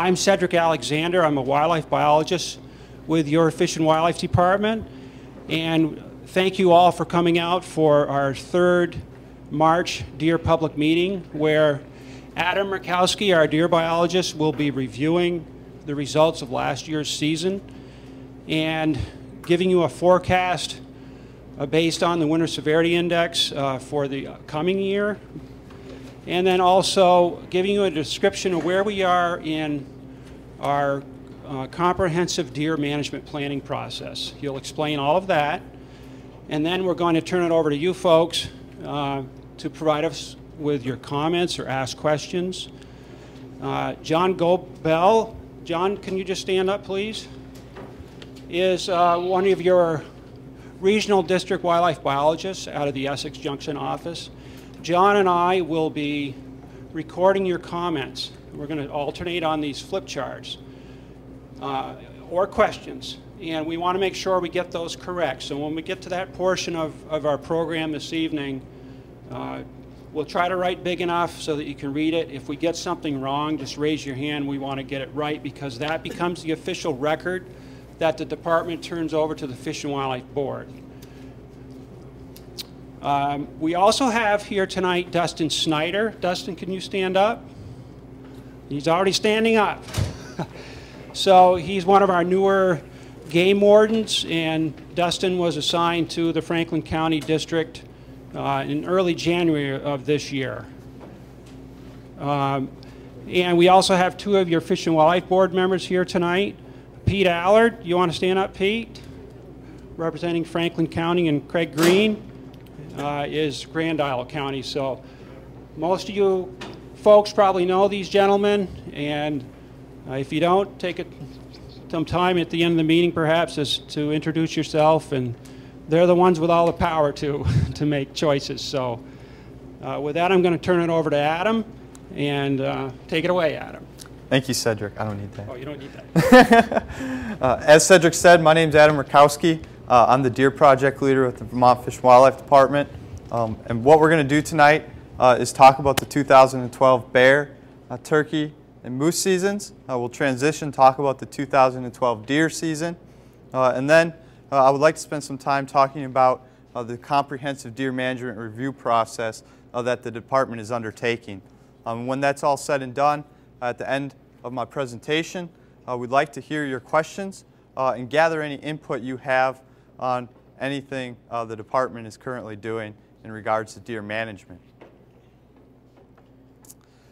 I'm Cedric Alexander. I'm a wildlife biologist with your Fish and Wildlife Department. And thank you all for coming out for our third March deer public meeting, where Adam Murkowski, our deer biologist, will be reviewing the results of last year's season and giving you a forecast based on the Winter Severity Index for the coming year, and then also giving you a description of where we are in our comprehensive deer management planning process. He'll explain all of that, and then we're going to turn it over to you folks to provide us with your comments or ask questions. John Gobel, John, can you just stand up, please? Is one of your regional district wildlife biologists out of the Essex Junction office. John and I will be recording your comments. We're going to alternate on these flip charts or questions, and we want to make sure we get those correct. So when we get to that portion of our program this evening, we'll try to write big enough so that you can read it. If we get something wrong, just raise your hand. We want to get it right, because that becomes the official record that the department turns over to the Fish and Wildlife Board. We also have here tonight Dustin Snyder. Dustin, can you stand up? He's already standing up. So he's one of our newer game wardens, and Dustin was assigned to the Franklin County District in early January of this year. And we also have two of your Fish and Wildlife Board members here tonight. Pete Allard, you want to stand up, Pete? Representing Franklin County, and Craig Green is Grand Isle County. So most of you folks probably know these gentlemen, and if you don't, take some time at the end of the meeting perhaps to introduce yourself, and they're the ones with all the power to make choices. So with that, I'm going to turn it over to Adam, and take it away, Adam. Thank you, Cedric. I don't need that. Oh, you don't need that. As Cedric said, my name is Adam Murkowski. I'm the Deer Project Leader with the Vermont Fish and Wildlife Department. And what we're going to do tonight is talk about the 2012 bear, turkey, and moose seasons. We'll transition, talk about the 2012 deer season. And then I would like to spend some time talking about the comprehensive deer management review process that the department is undertaking. When that's all said and done, at the end of my presentation, we'd like to hear your questions and gather any input you have on anything the department is currently doing in regards to deer management.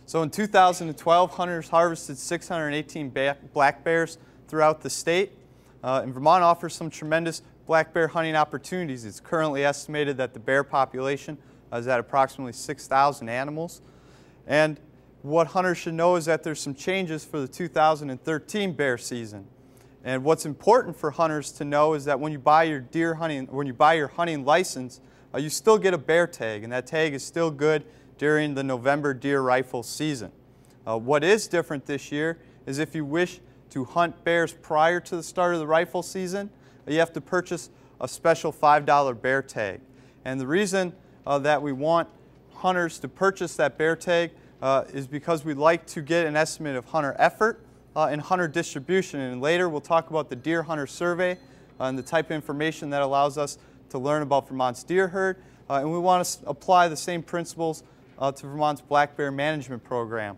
So in 2012, hunters harvested 618 black bears throughout the state. And Vermont offers some tremendous black bear hunting opportunities. It's currently estimated that the bear population is at approximately 6,000 animals. And what hunters should know is that there's some changes for the 2013 bear season. And what's important for hunters to know is that when you buy your hunting license, you still get a bear tag, and that tag is still good during the November deer rifle season. What is different this year is if you wish to hunt bears prior to the start of the rifle season, you have to purchase a special $5 bear tag. And the reason that we want hunters to purchase that bear tag is because we'd like to get an estimate of hunter effort and hunter distribution. And later we'll talk about the Deer Hunter Survey and the type of information that allows us to learn about Vermont's deer herd. And we want to apply the same principles to Vermont's black bear management program.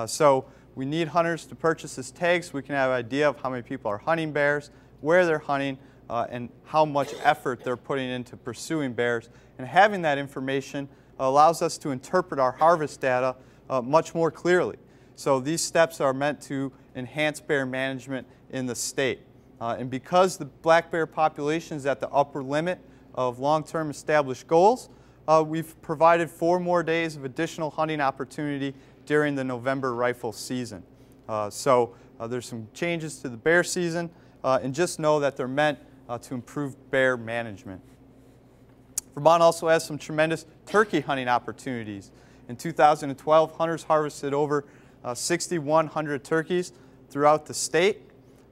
So we need hunters to purchase this tag so we can have an idea of how many people are hunting bears, where they're hunting, and how much effort they're putting into pursuing bears. And having that information allows us to interpret our harvest data much more clearly. So these steps are meant to enhance bear management in the state. And because the black bear population is at the upper limit of long-term established goals, we've provided 4 more days of additional hunting opportunity during the November rifle season. So there's some changes to the bear season, and just know that they're meant to improve bear management. Vermont also has some tremendous turkey hunting opportunities. In 2012, hunters harvested over 6,100 turkeys throughout the state.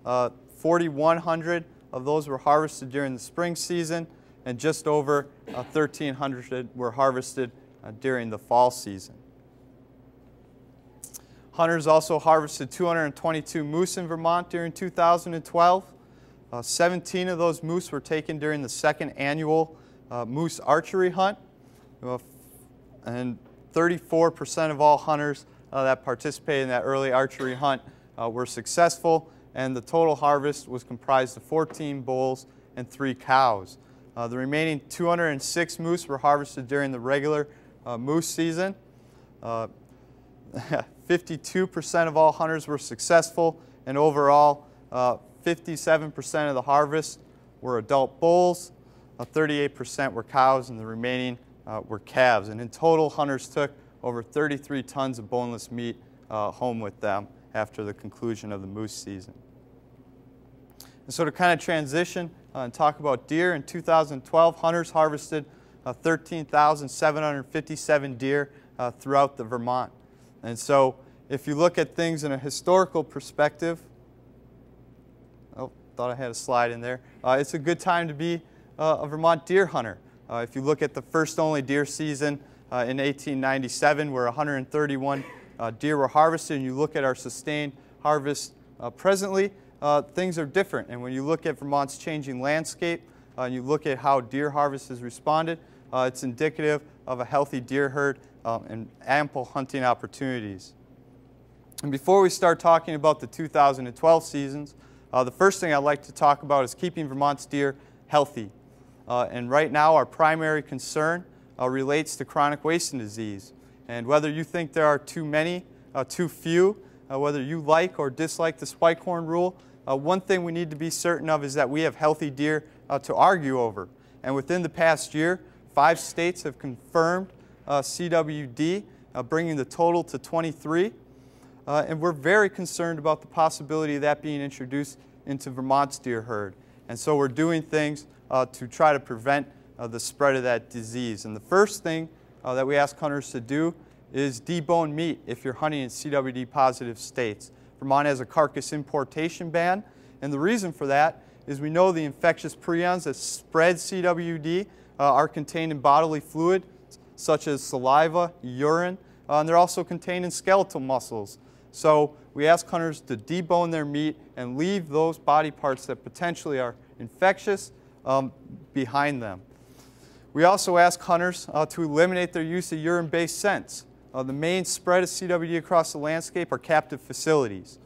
4,100 of those were harvested during the spring season, and just over 1,300 were harvested during the fall season. Hunters also harvested 222 moose in Vermont during 2012. 17 of those moose were taken during the second annual moose archery hunt. And 34% of all hunters that participated in that early archery hunt were successful, and the total harvest was comprised of 14 bulls and 3 cows. The remaining 206 moose were harvested during the regular moose season. 52% of all hunters were successful, and overall 57% of the harvest were adult bulls, 38% were cows, and the remaining were calves. And in total, hunters took over 33 tons of boneless meat home with them after the conclusion of the moose season. And so to kind of transition and talk about deer, in 2012, hunters harvested 13,757 deer throughout the Vermont. And so if you look at things in a historical perspective, oh, thought I had a slide in there, it's a good time to be a Vermont deer hunter. If you look at the first only deer season in 1897, where 131 deer were harvested, and you look at our sustained harvest presently, things are different. And when you look at Vermont's changing landscape, and you look at how deer harvest has responded, it's indicative of a healthy deer herd and ample hunting opportunities. And before we start talking about the 2012 seasons, the first thing I'd like to talk about is keeping Vermont's deer healthy. And right now our primary concern relates to chronic wasting disease. And whether you think there are too many, too few, whether you like or dislike the spike horn rule, one thing we need to be certain of is that we have healthy deer to argue over. And within the past year, 5 states have confirmed CWD, bringing the total to 23. And we're very concerned about the possibility of that being introduced into Vermont's deer herd. And so we're doing things to try to prevent the spread of that disease. And the first thing that we ask hunters to do is debone meat if you're hunting in CWD positive states. Vermont has a carcass importation ban, and the reason for that is we know the infectious prions that spread CWD are contained in bodily fluid such as saliva, urine, and they're also contained in skeletal muscles. So we ask hunters to debone their meat and leave those body parts that potentially are infectious behind them. We also ask hunters to eliminate their use of urine-based scents. The main spread of CWD across the landscape are captive facilities.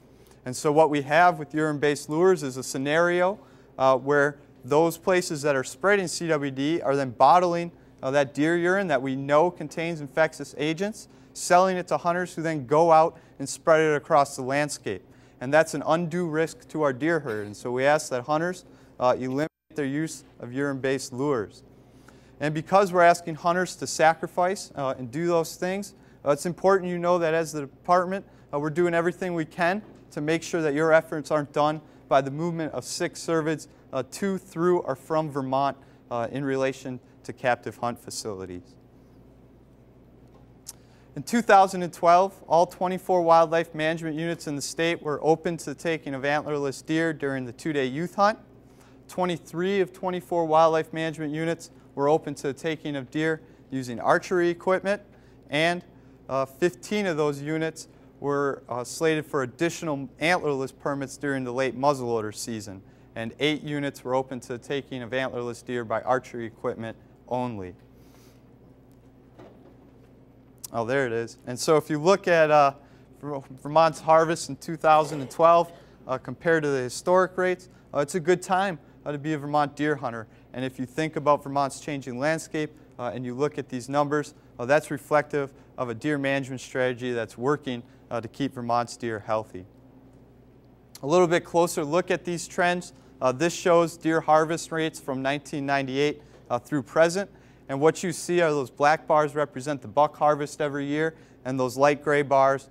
And so what we have with urine-based lures is a scenario where those places that are spreading CWD are then bottling that deer urine that we know contains infectious agents, selling it to hunters who then go out and spread it across the landscape. And that's an undue risk to our deer herd. And so we ask that hunters eliminate their use of urine-based lures. And because we're asking hunters to sacrifice and do those things, it's important you know that as the department, we're doing everything we can to make sure that your efforts aren't done by the movement of sick cervids to, through, or from Vermont in relation to captive hunt facilities. In 2012, all 24 wildlife management units in the state were open to the taking of antlerless deer during the 2-day youth hunt. 23 of 24 wildlife management units were open to the taking of deer using archery equipment, and 15 of those units were slated for additional antlerless permits during the late muzzleloader season, and 8 units were open to the taking of antlerless deer by archery equipment only. Oh, there it is. And so if you look at Vermont's harvest in 2012 compared to the historic rates, it's a good time to be a Vermont deer hunter. And if you think about Vermont's changing landscape and you look at these numbers, that's reflective of a deer management strategy that's working to keep Vermont's deer healthy. A little bit closer look at these trends. This shows deer harvest rates from 1998 through present. And what you see are those black bars represent the buck harvest every year, and those light gray bars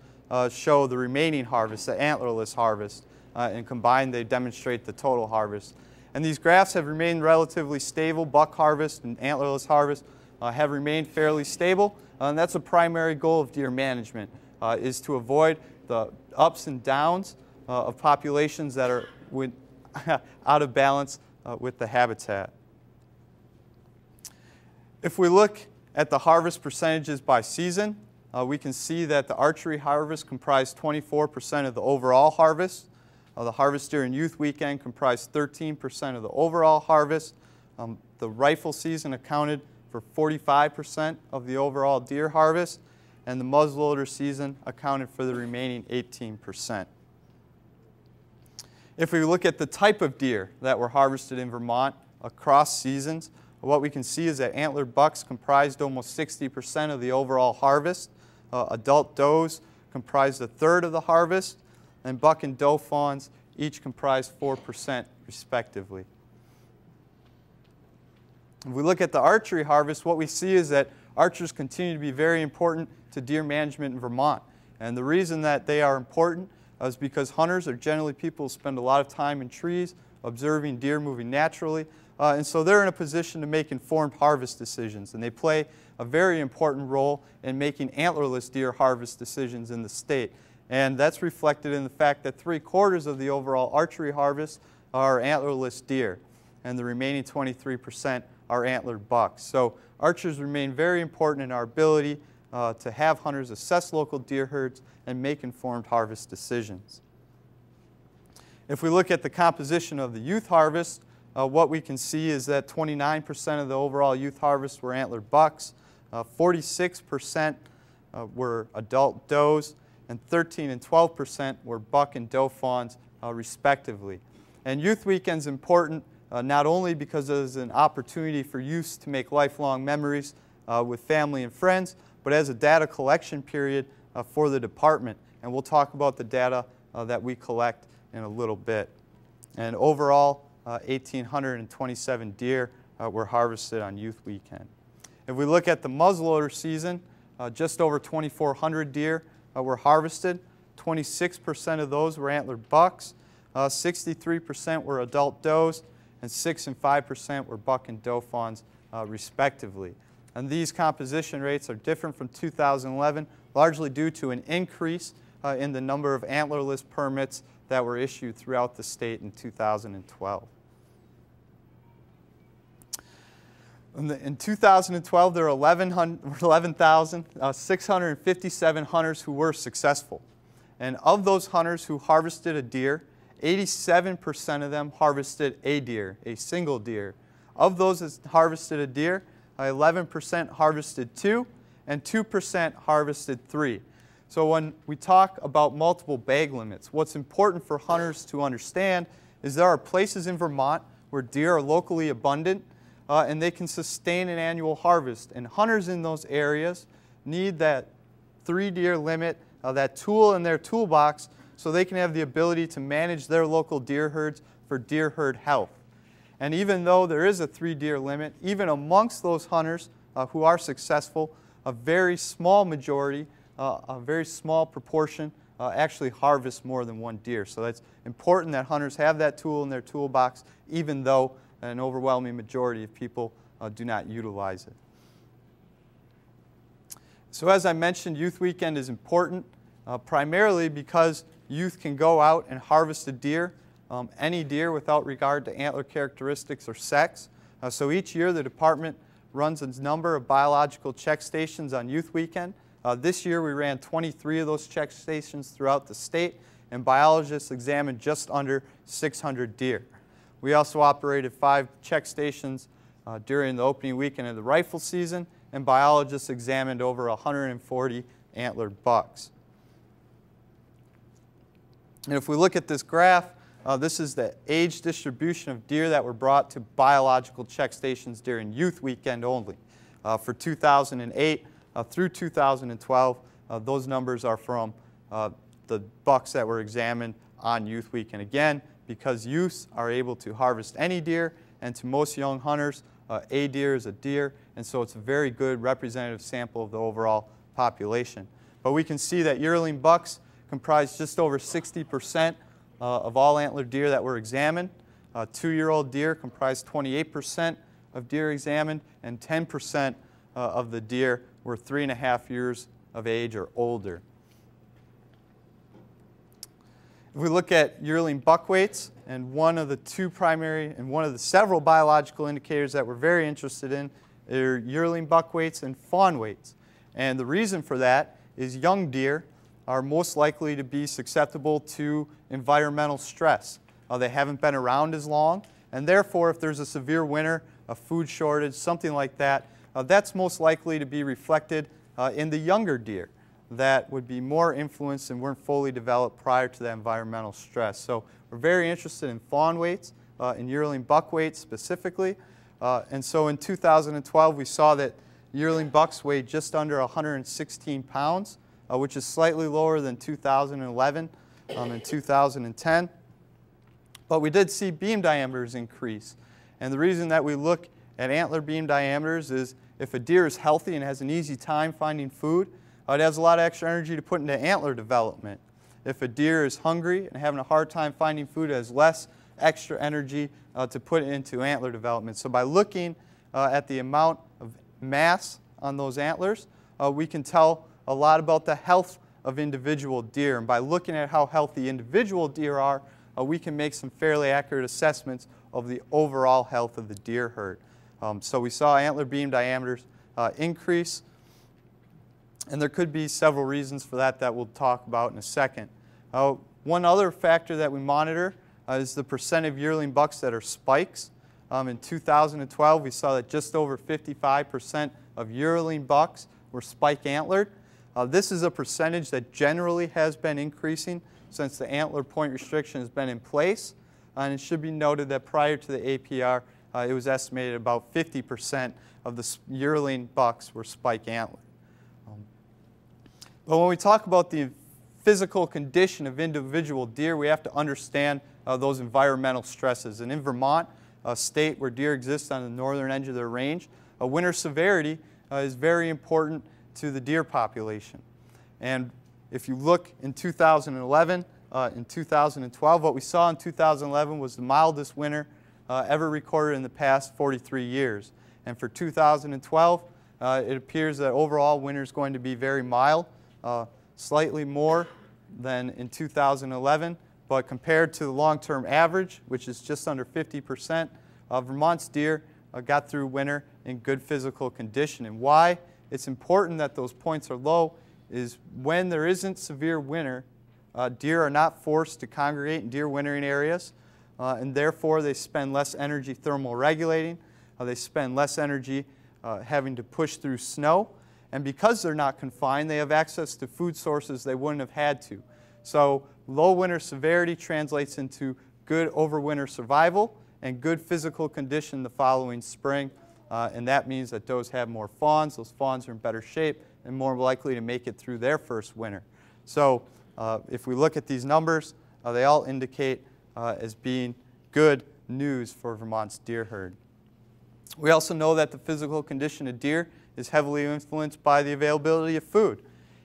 show the remaining harvest, the antlerless harvest. And combined, they demonstrate the total harvest. And these graphs have remained relatively stable. Buck harvest and antlerless harvest have remained fairly stable. And that's a primary goal of deer management, is to avoid the ups and downs of populations that are out of balance with the habitat. If we look at the harvest percentages by season, we can see that the archery harvest comprised 24% of the overall harvest. The harvest during youth weekend comprised 13% of the overall harvest. The rifle season accounted for 45% of the overall deer harvest, and the muzzleloader season accounted for the remaining 18%. If we look at the type of deer that were harvested in Vermont across seasons, what we can see is that antlered bucks comprised almost 60% of the overall harvest. Adult does comprised a third of the harvest, and buck and doe fawns each comprised 4% respectively. If we look at the archery harvest, what we see is that archers continue to be very important to deer management in Vermont. And the reason that they are important is because hunters are generally people who spend a lot of time in trees observing deer moving naturally. And so they're in a position to make informed harvest decisions. And they play a very important role in making antlerless deer harvest decisions in the state. And that's reflected in the fact that 3/4 of the overall archery harvest are antlerless deer, and the remaining 23% are antlered bucks. So archers remain very important in our ability to have hunters assess local deer herds and make informed harvest decisions. If we look at the composition of the youth harvest, what we can see is that 29% of the overall youth harvest were antlered bucks, 46% were adult does, and 13 and 12% were buck and doe fawns respectively. And youth weekend's important not only because it is an opportunity for youth to make lifelong memories with family and friends, but as a data collection period for the department. And we'll talk about the data that we collect in a little bit. And overall, 1,827 deer were harvested on youth weekend. If we look at the muzzleloader season, just over 2,400 deer were harvested. 26% of those were antlered bucks, 63% were adult does, and 6 and 5% were buck and doe fawns respectively. And these composition rates are different from 2011, largely due to an increase in the number of antlerless permits that were issued throughout the state in 2012. In 2012, there were 11,657 hunters who were successful. And of those hunters who harvested a deer, 87% of them harvested a deer, a single deer. Of those that harvested a deer, 11% harvested 2, and 2% harvested 3. So when we talk about multiple bag limits, what's important for hunters to understand is there are places in Vermont where deer are locally abundant and they can sustain an annual harvest. And hunters in those areas need that 3 deer limit, that tool in their toolbox, so they can have the ability to manage their local deer herds for deer herd health. And even though there is a 3 deer limit, even amongst those hunters who are successful, a very small majority, a very small proportion actually harvest more than 1 deer. So that's important that hunters have that tool in their toolbox, even though an overwhelming majority of people do not utilize it. So as I mentioned, youth weekend is important primarily because youth can go out and harvest a deer, any deer without regard to antler characteristics or sex. So each year the department runs a number of biological check stations on youth weekend. This year we ran 23 of those check stations throughout the state, and biologists examined just under 600 deer. We also operated 5 check stations during the opening weekend of the rifle season, and biologists examined over 140 antlered bucks. And if we look at this graph, this is the age distribution of deer that were brought to biological check stations during youth weekend only. For 2008 through 2012, those numbers are from the bucks that were examined on youth weekend. Again, because youths are able to harvest any deer, and to most young hunters, a deer is a deer, and so it's a very good representative sample of the overall population. But we can see that yearling bucks comprise just over 60% of all antlered deer that were examined. 2-year-old deer comprise 28% of deer examined, and 10% of the deer were 3.5 years of age or older. If we look at yearling buck weights, and one of the several biological indicators that we're very interested in are yearling buck weights and fawn weights. And the reason for that is young deer are most likely to be susceptible to environmental stress. They haven't been around as long, and therefore if there's a severe winter, a food shortage, something like that, that's most likely to be reflected in the younger deer that would be more influenced and weren't fully developed prior to that environmental stress. So we're very interested in fawn weights, in yearling buck weights specifically. And so in 2012 we saw that yearling bucks weighed just under 116 pounds, which is slightly lower than 2011 and 2010. But we did see beam diameters increase. And the reason that we look at antler beam diameters is if a deer is healthy and has an easy time finding food, it has a lot of extra energy to put into antler development. If a deer is hungry and having a hard time finding food, it has less extra energy to put into antler development. So by looking at the amount of mass on those antlers, we can tell a lot about the health of individual deer. And by looking at how healthy individual deer are, we can make some fairly accurate assessments of the overall health of the deer herd. So we saw antler beam diameters increase, and there could be several reasons for that that we'll talk about in a second. One other factor that we monitor is the percent of yearling bucks that are spikes. In 2012, we saw that just over 55% of yearling bucks were spike antlered. This is a percentage that generally has been increasing since the antler point restriction has been in place. And it should be noted that prior to the APR, it was estimated about 50% of the yearling bucks were spike antlered. But when we talk about the physical condition of individual deer, we have to understand those environmental stresses. And in Vermont, a state where deer exist on the northern edge of their range, winter severity is very important to the deer population. And if you look in 2011, in 2012, what we saw in 2011 was the mildest winter ever recorded in the past 43 years. And for 2012, it appears that overall winter is going to be very mild, slightly more than in 2011, but compared to the long-term average, which is just under 50%, Vermont's deer got through winter in good physical condition. And why it's important that those points are low is when there isn't severe winter, deer are not forced to congregate in deer wintering areas, and therefore they spend less energy thermal regulating. They spend less energy having to push through snow. And because they're not confined, they have access to food sources they wouldn't have had to. So low winter severity translates into good overwinter survival and good physical condition the following spring. And that means that does have more fawns. Those fawns are in better shape and more likely to make it through their first winter. So if we look at these numbers, they all indicate as being good news for Vermont's deer herd. We also know that the physical condition of deer is heavily influenced by the availability of food.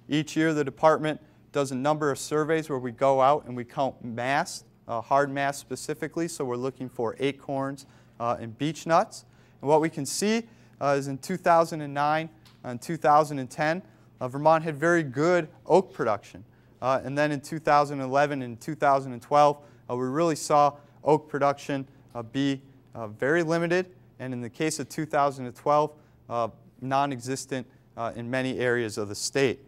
Each year the department does a number of surveys where we go out and we count mass, hard mass specifically, so we're looking for acorns and beech nuts. And what we can see is in 2009 and 2010, Vermont had very good oak production. And then in 2011 and 2012, we really saw oak production be very limited, and in the case of 2012, non-existent in many areas of the state.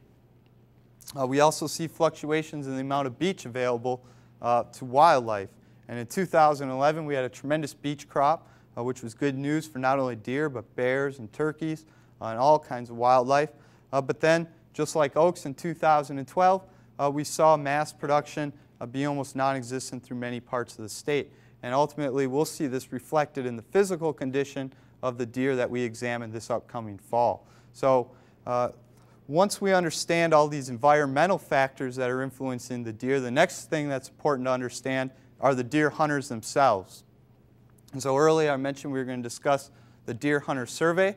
We also see fluctuations in the amount of beech available to wildlife. And in 2011, we had a tremendous beech crop, which was good news for not only deer, but bears and turkeys and all kinds of wildlife. But then, just like oaks in 2012, we saw mass production be almost non-existent through many parts of the state. And ultimately, we'll see this reflected in the physical condition of the deer that we examine this upcoming fall. So once we understand all these environmental factors that are influencing the deer, the next thing that's important to understand are the deer hunters themselves. And so earlier I mentioned we were going to discuss the deer hunter survey.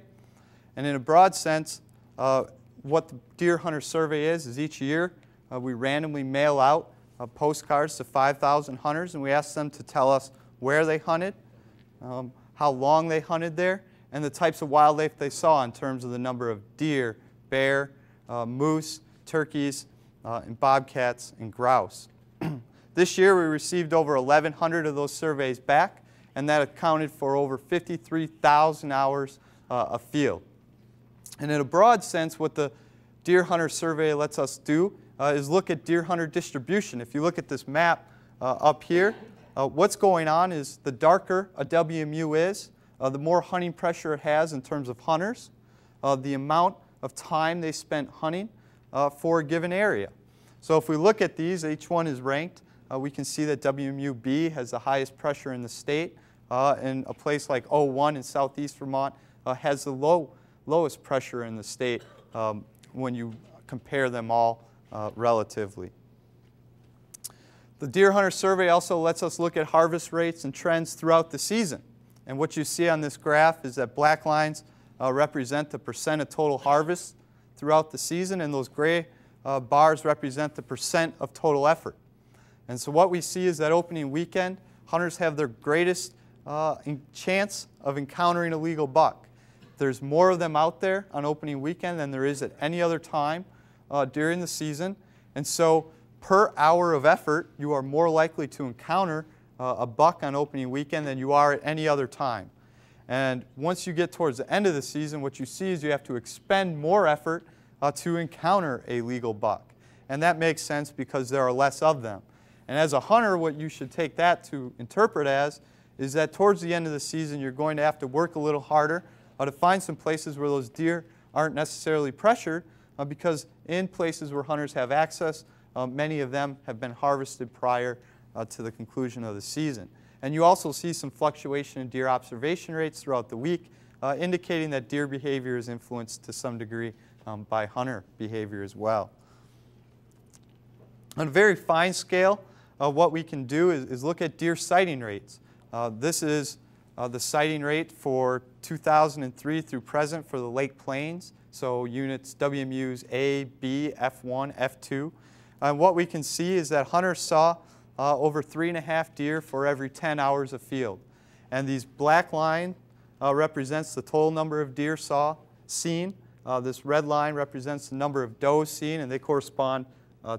And in a broad sense, what the deer hunter survey is each year we randomly mail out postcards to 5,000 hunters, and we ask them to tell us where they hunted, how long they hunted there, and the types of wildlife they saw in terms of the number of deer, bear, moose, turkeys, and bobcats and grouse. This year we received over 1,100 of those surveys back, and that accounted for over 53,000 hours of field. And in a broad sense, what the deer hunter survey lets us do is look at deer hunter distribution. If you look at this map up here, what's going on is the darker a WMU is, the more hunting pressure it has in terms of hunters, the amount of time they spent hunting for a given area. So if we look at these, each one is ranked. We can see that WMU-B has the highest pressure in the state, and a place like 01 in southeast Vermont has the lowest pressure in the state when you compare them all relatively. The Deer Hunter Survey also lets us look at harvest rates and trends throughout the season. And what you see on this graph is that black lines represent the percent of total harvest throughout the season, and those gray bars represent the percent of total effort. And so what we see is that opening weekend, hunters have their greatest chance of encountering a legal buck. There's more of them out there on opening weekend than there is at any other time during the season. And so per hour of effort, you are more likely to encounter a buck on opening weekend than you are at any other time. And once you get towards the end of the season, what you see is you have to expend more effort to encounter a legal buck. And that makes sense because there are less of them. And as a hunter, what you should take that to interpret as is that towards the end of the season, you're going to have to work a little harder to find some places where those deer aren't necessarily pressured, because in places where hunters have access, many of them have been harvested prior to the conclusion of the season. And you also see some fluctuation in deer observation rates throughout the week, indicating that deer behavior is influenced to some degree by hunter behavior as well. On a very fine scale, what we can do is look at deer sighting rates. This is the sighting rate for 2003 through present for the Lake Plains, so units WMUs A, B, F1, F2. And what we can see is that hunters saw over 3.5 deer for every 10 hours of field. And these black line represents the total number of deer seen. This red line represents the number of does seen, and they correspond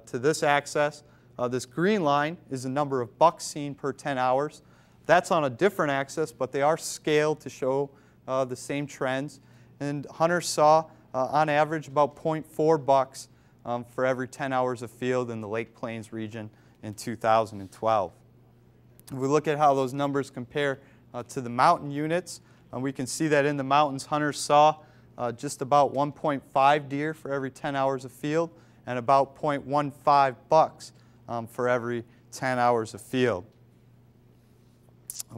to this axis. This green line is the number of bucks seen per 10 hours. That's on a different axis, but they are scaled to show the same trends. And hunters saw, on average, about 0.4 bucks for every 10 hours of field in the Lake Plains region in 2012. If we look at how those numbers compare to the mountain units, we can see that in the mountains, hunters saw just about 1.5 deer for every 10 hours of field and about 0.15 bucks for every 10 hours of field.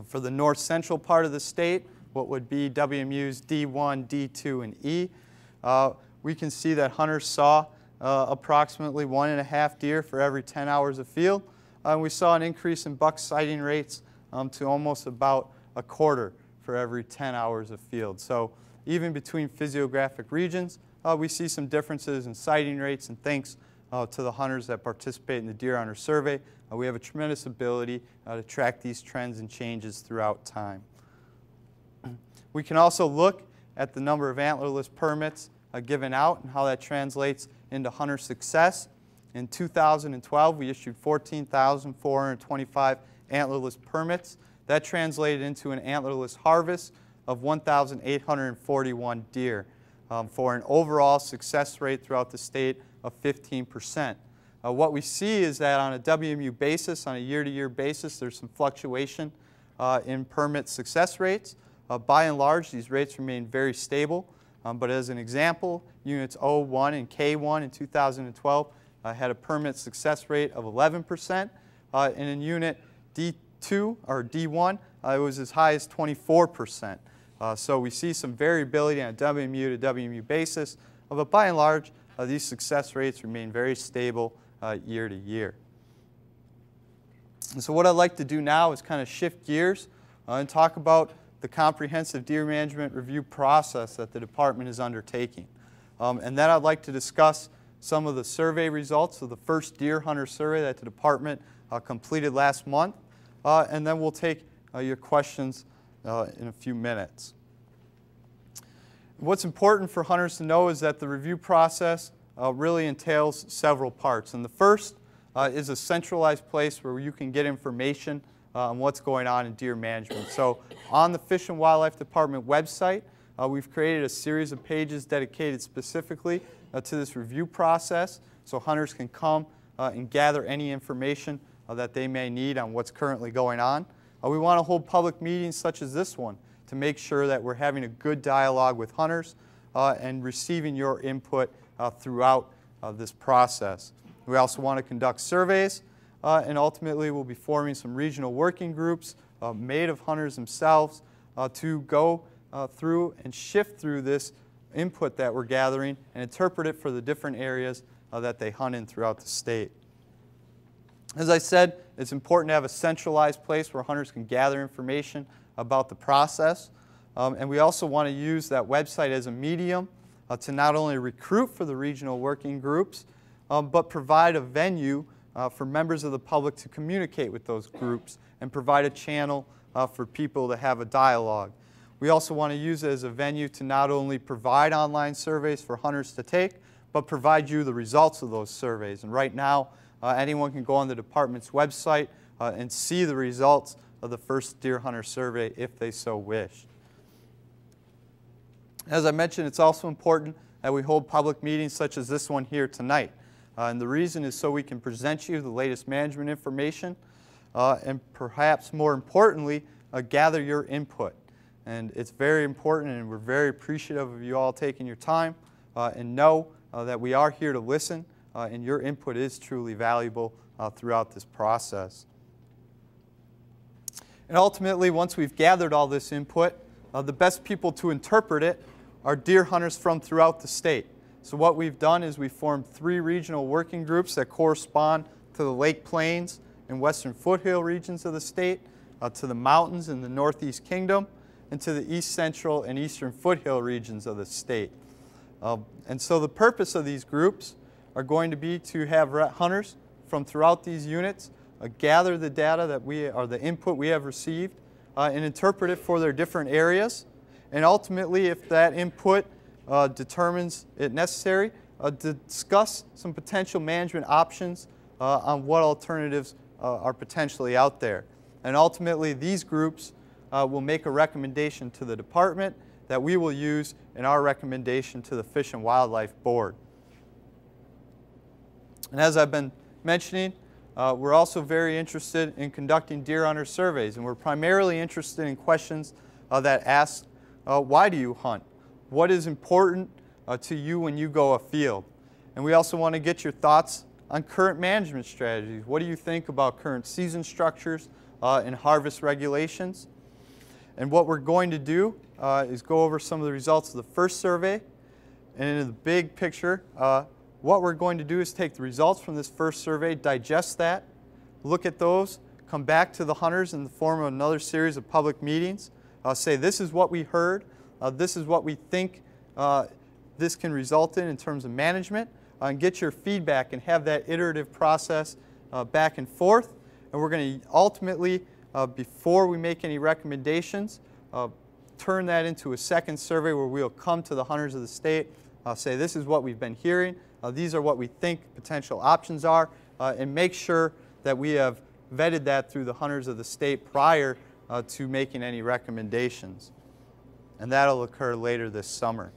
For the north central part of the state, what would be WMUs D1, D2, and E, we can see that hunters saw approximately 1.5 deer for every 10 hours of field. We saw an increase in buck sighting rates to almost about 1/4 for every 10 hours of field. So even between physiographic regions, we see some differences in sighting rates, and thanks to the hunters that participate in the Deer Hunter Survey, we have a tremendous ability to track these trends and changes throughout time. We can also look at the number of antlerless permits given out and how that translates into hunter success. In 2012, we issued 14,425 antlerless permits. That translated into an antlerless harvest of 1,841 deer for an overall success rate throughout the state of 15%. What we see is that on a WMU basis, on a year-to-year basis, there's some fluctuation in permit success rates. By and large, these rates remain very stable. But as an example, units O1 and K1 in 2012 had a permit success rate of 11%. And in unit D2 or D1, it was as high as 24%. So we see some variability on a WMU to WMU basis. But by and large, these success rates remain very stable year to year. And so what I'd like to do now is kind of shift gears and talk about the comprehensive deer management review process that the department is undertaking. And then I'd like to discuss some of the survey results of the first deer hunter survey that the department completed last month. And then we'll take your questions in a few minutes. What's important for hunters to know is that the review process really entails several parts. And the first is a centralized place where you can get information on what's going on in deer management. So on the Fish and Wildlife Department website, we've created a series of pages dedicated specifically to this review process, so hunters can come and gather any information that they may need on what's currently going on. We want to hold public meetings such as this one to make sure that we're having a good dialogue with hunters and receiving your input throughout this process. We also want to conduct surveys, and ultimately we'll be forming some regional working groups made of hunters themselves to go through and shift through this input that we're gathering and interpret it for the different areas that they hunt in throughout the state. As I said, it's important to have a centralized place where hunters can gather information about the process. And we also want to use that website as a medium to not only recruit for the regional working groups, but provide a venue for members of the public to communicate with those groups and provide a channel for people to have a dialogue. We also want to use it as a venue to not only provide online surveys for hunters to take, but provide you the results of those surveys. And right now, anyone can go on the department's website and see the results of the first deer hunter survey if they so wish. As I mentioned, it's also important that we hold public meetings such as this one here tonight. And the reason is so we can present you the latest management information and perhaps more importantly, gather your input. And it's very important, and we're very appreciative of you all taking your time and know that we are here to listen, and your input is truly valuable throughout this process. And ultimately, once we've gathered all this input, the best people to interpret it are deer hunters from throughout the state. So what we've done is we've formed 3 regional working groups that correspond to the Lake Plains and Western Foothill regions of the state, to the mountains in the Northeast Kingdom, and to the East Central and Eastern Foothill regions of the state. And so the purpose of these groups are going to be to have hunters from throughout these units gather the data that the input we have received and interpret it for their different areas. And ultimately, if that input determines it necessary, discuss some potential management options on what alternatives are potentially out there. And ultimately, these groups will make a recommendation to the department that we will use in our recommendation to the Fish and Wildlife Board. And as I've been mentioning, we're also very interested in conducting deer hunter surveys, and we're primarily interested in questions that ask, why do you hunt? What is important to you when you go afield? And we also want to get your thoughts on current management strategies. What do you think about current season structures and harvest regulations? And what we're going to do is go over some of the results of the first survey. And in the big picture, what we're going to do is take the results from this first survey, digest that, look at those, come back to the hunters in the form of another series of public meetings, say this is what we heard, this is what we think this can result in terms of management, and get your feedback and have that iterative process back and forth. And we're going to ultimately, before we make any recommendations, turn that into a second survey where we'll come to the hunters of the state, say this is what we've been hearing, these are what we think potential options are, and make sure that we have vetted that through the hunters of the state prior to making any recommendations. And that'll occur later this summer.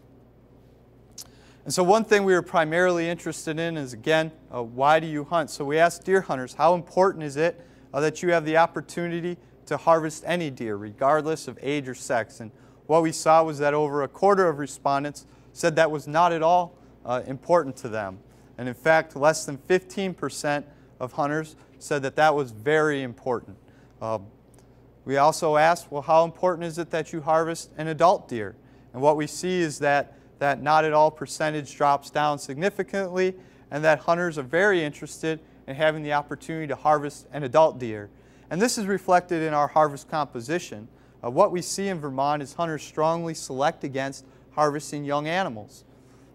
And so one thing we were primarily interested in is, again, why do you hunt? So we asked deer hunters, how important is it that you have the opportunity to harvest any deer, regardless of age or sex? And what we saw was that over a quarter of respondents said that was not at all important to them. And in fact, less than 15% of hunters said that that was very important. We also asked, well, how important is it that you harvest an adult deer? And what we see is that that not at all percentage drops down significantly, and that hunters are very interested in having the opportunity to harvest an adult deer. And this is reflected in our harvest composition. What we see in Vermont is hunters strongly select against harvesting young animals.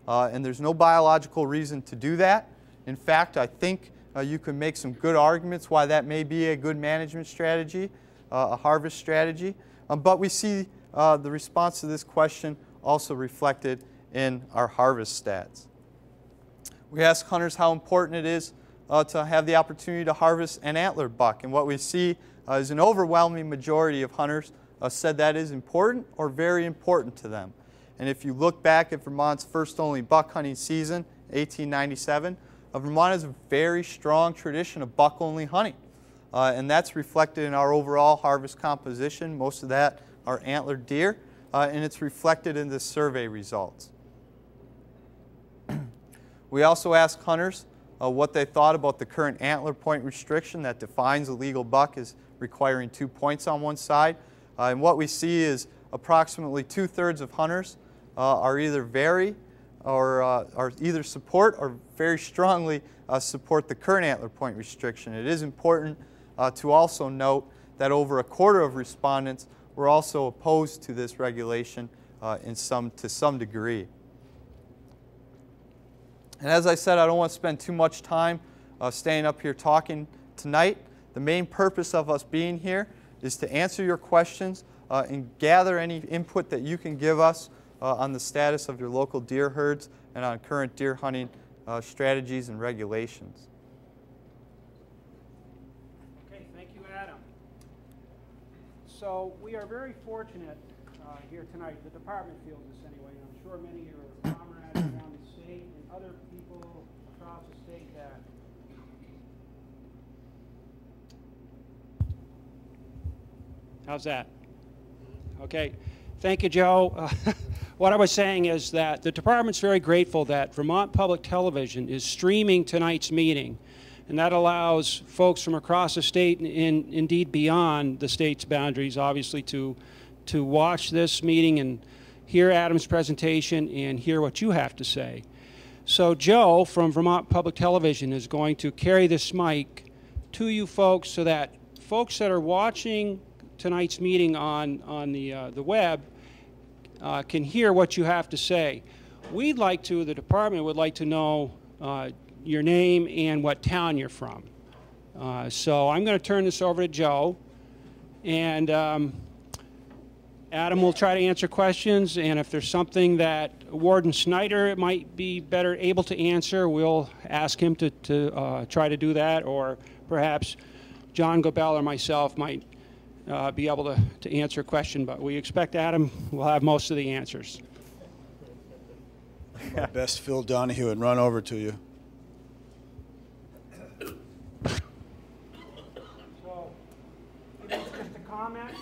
And there's no biological reason to do that. In fact, I think you can make some good arguments why that may be a good management strategy, a harvest strategy. But we see the response to this question also reflected in our harvest stats. We ask hunters how important it is to have the opportunity to harvest an antlered buck. And what we see is an overwhelming majority of hunters said that is important or very important to them. And if you look back at Vermont's first only buck hunting season, 1897, Vermont has a very strong tradition of buck-only hunting. And that's reflected in our overall harvest composition. Most of that are antlered deer, and it's reflected in the survey results. We also asked hunters what they thought about the current antler point restriction that defines a legal buck as requiring 2 points on one side. And what we see is approximately 2/3 of hunters are either either support or very strongly support the current antler point restriction. It is important to also note that over 1/4 of respondents were also opposed to this regulation to some degree. And as I said, I don't want to spend too much time staying up here talking tonight. The main purpose of us being here is to answer your questions and gather any input that you can give us on the status of your local deer herds and on current deer hunting strategies and regulations. Okay, thank you, Adam. So we are very fortunate here tonight. The department feels this anyway. I'm sure many of your comrades around the state and other people across the state that how's that? Okay. Thank you, Joe. What I was saying is that the department's very grateful that Vermont Public Television is streaming tonight's meeting, and that allows folks from across the state and indeed beyond the state's boundaries, obviously, to watch this meeting and hear Adam's presentation and hear what you have to say. So Joe from Vermont Public Television is going to carry this mic to you folks so that folks that are watching tonight's meeting on the web can hear what you have to say. The department would like to know your name and what town you're from. So I'm going to turn this over to Joe, and Adam will try to answer questions, and if there's something that Warden Snyder might be better able to answer, we'll ask him to try to do that, or perhaps John Gobel or myself might be able to answer a question, but we expect Adam will have most of the answers. My best Phil Donahue and run over to you. So, just a comment?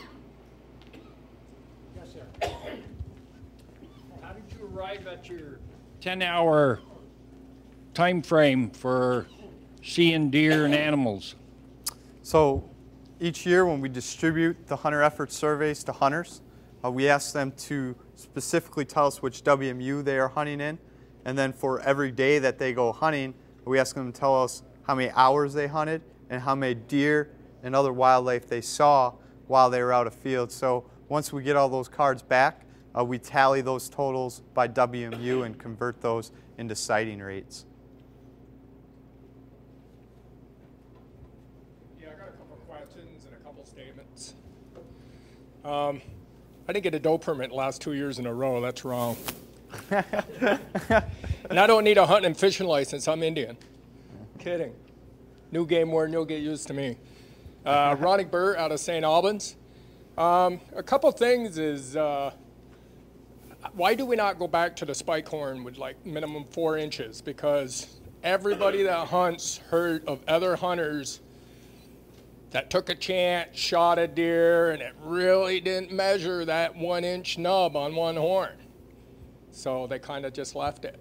Yes, sir. How did you arrive at your 10-hour time frame for seeing deer and animals? So each year when we distribute the hunter effort surveys to hunters, we ask them to specifically tell us which WMU they are hunting in, and then for every day that they go hunting, we ask them to tell us how many hours they hunted and how many deer and other wildlife they saw while they were out of field. So once we get all those cards back, we tally those totals by WMU and convert those into sighting rates. Statements. I didn't get a doe permit the last 2 years in a row. That's wrong. And I don't need a hunting and fishing license. I'm Indian. Kidding. New game warden, you'll get used to me. Ronnie Burr out of St. Albans. A couple things is, why do we not go back to the spike horn with like minimum 4 inches? Because everybody that hunts heard of other hunters that took a chance, shot a deer, and it really didn't measure that 1-inch nub on one horn. So they kind of just left it.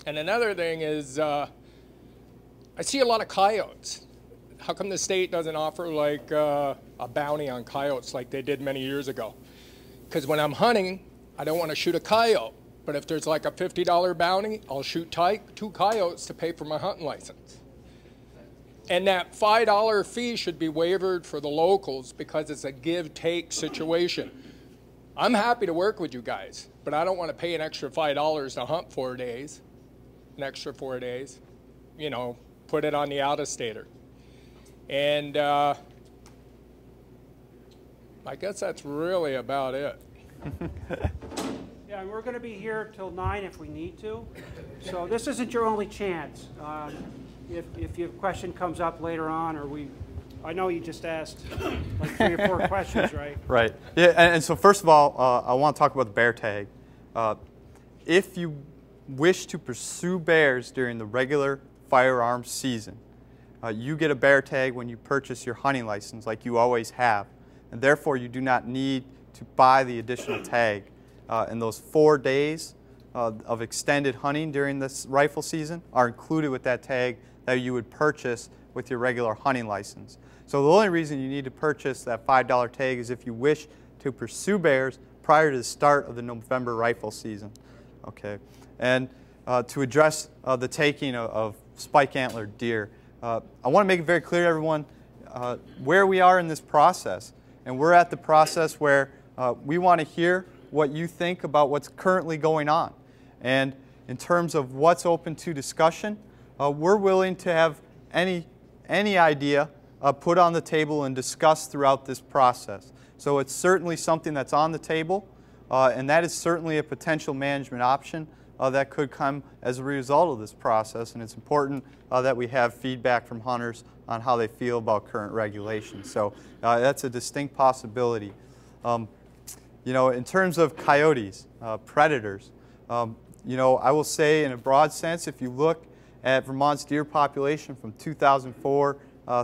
And another thing is, I see a lot of coyotes. How come the state doesn't offer like a bounty on coyotes like they did many years ago? Because when I'm hunting, I don't want to shoot a coyote. But if there's like a $50 bounty, I'll shoot 2 coyotes to pay for my hunting license. And that $5 fee should be waived for the locals because it's a give-take situation. I'm happy to work with you guys, but I don't want to pay an extra $5 to hunt 4 days, an extra 4 days, you know, put it on the out-of-stater. And I guess that's really about it. Yeah, and we're going to be here till 9 if we need to. So this isn't your only chance. If your question comes up later on, or I know you just asked like 3 or 4 questions, right? Right. Yeah, and so first of all, I want to talk about the bear tag. If you wish to pursue bears during the regular firearms season, you get a bear tag when you purchase your hunting license like you always have, and therefore you do not need to buy the additional tag. And those 4 days of extended hunting during this rifle season are included with that tag that you would purchase with your regular hunting license. So the only reason you need to purchase that $5 tag is if you wish to pursue bears prior to the start of the November rifle season. Okay, and to address the taking of spike antlered deer, I want to make it very clear to everyone where we are in this process. And we're at the process where we want to hear what you think about what's currently going on. And in terms of what's open to discussion, we're willing to have any idea put on the table and discussed throughout this process. So it's certainly something that's on the table, and that is certainly a potential management option that could come as a result of this process. And it's important that we have feedback from hunters on how they feel about current regulations. So that's a distinct possibility. You know, in terms of coyotes, predators, you know, I will say in a broad sense, if you look at Vermont's deer population from 2004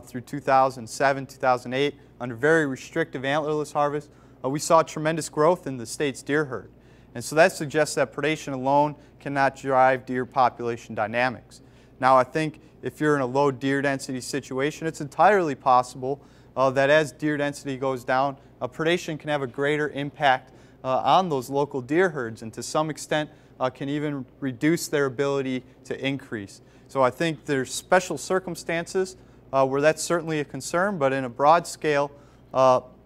through 2007, 2008, under very restrictive antlerless harvest, we saw tremendous growth in the state's deer herd. And so that suggests that predation alone cannot drive deer population dynamics. Now, I think if you're in a low deer density situation, it's entirely possible that as deer density goes down, predation can have a greater impact on those local deer herds, and to some extent can even reduce their ability to increase. So I think there's special circumstances where that's certainly a concern, but in a broad scale,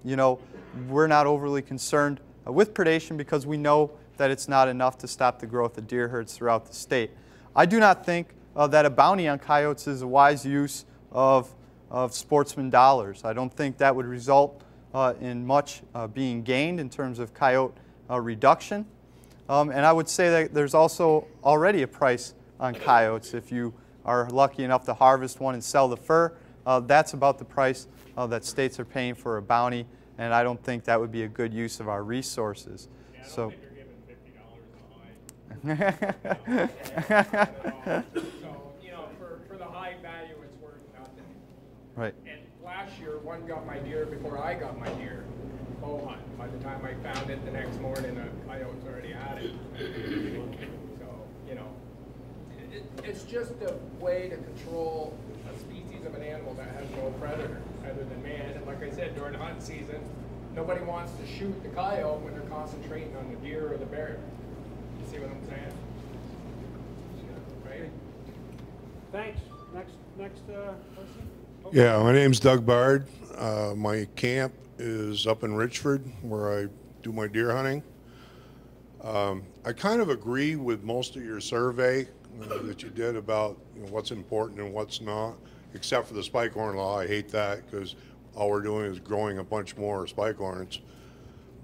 you know, we're not overly concerned with predation because we know that it's not enough to stop the growth of deer herds throughout the state. I do not think that a bounty on coyotes is a wise use of sportsman dollars. I don't think that would result in much being gained in terms of coyote reduction. And I would say that there's also already a price on coyotes. If you are lucky enough to harvest one and sell the fur, that's about the price that states are paying for a bounty, and I don't think that would be a good use of our resources. Yeah, I don't so. think you're giving $50 a hide. So, you know, for the hide value, it's worth nothing. Right. And last year, one got my deer before I got my deer. Bow hunt. By the time I found it the next morning, a coyote's already at it. So, you know, it's just a way to control a species of an animal that has no predator other than man. And like I said, during hunting season, nobody wants to shoot the coyote when they're concentrating on the deer or the bear. You see what I'm saying? Right? Thanks. Next person. Okay. Yeah, my name's Doug Bard. My camp is up in Richford, where I do my deer hunting. I kind of agree with most of your survey that you did about, you know, what's important and what's not, except for the spike horn law. I hate that because all we're doing is growing a bunch more spike horns.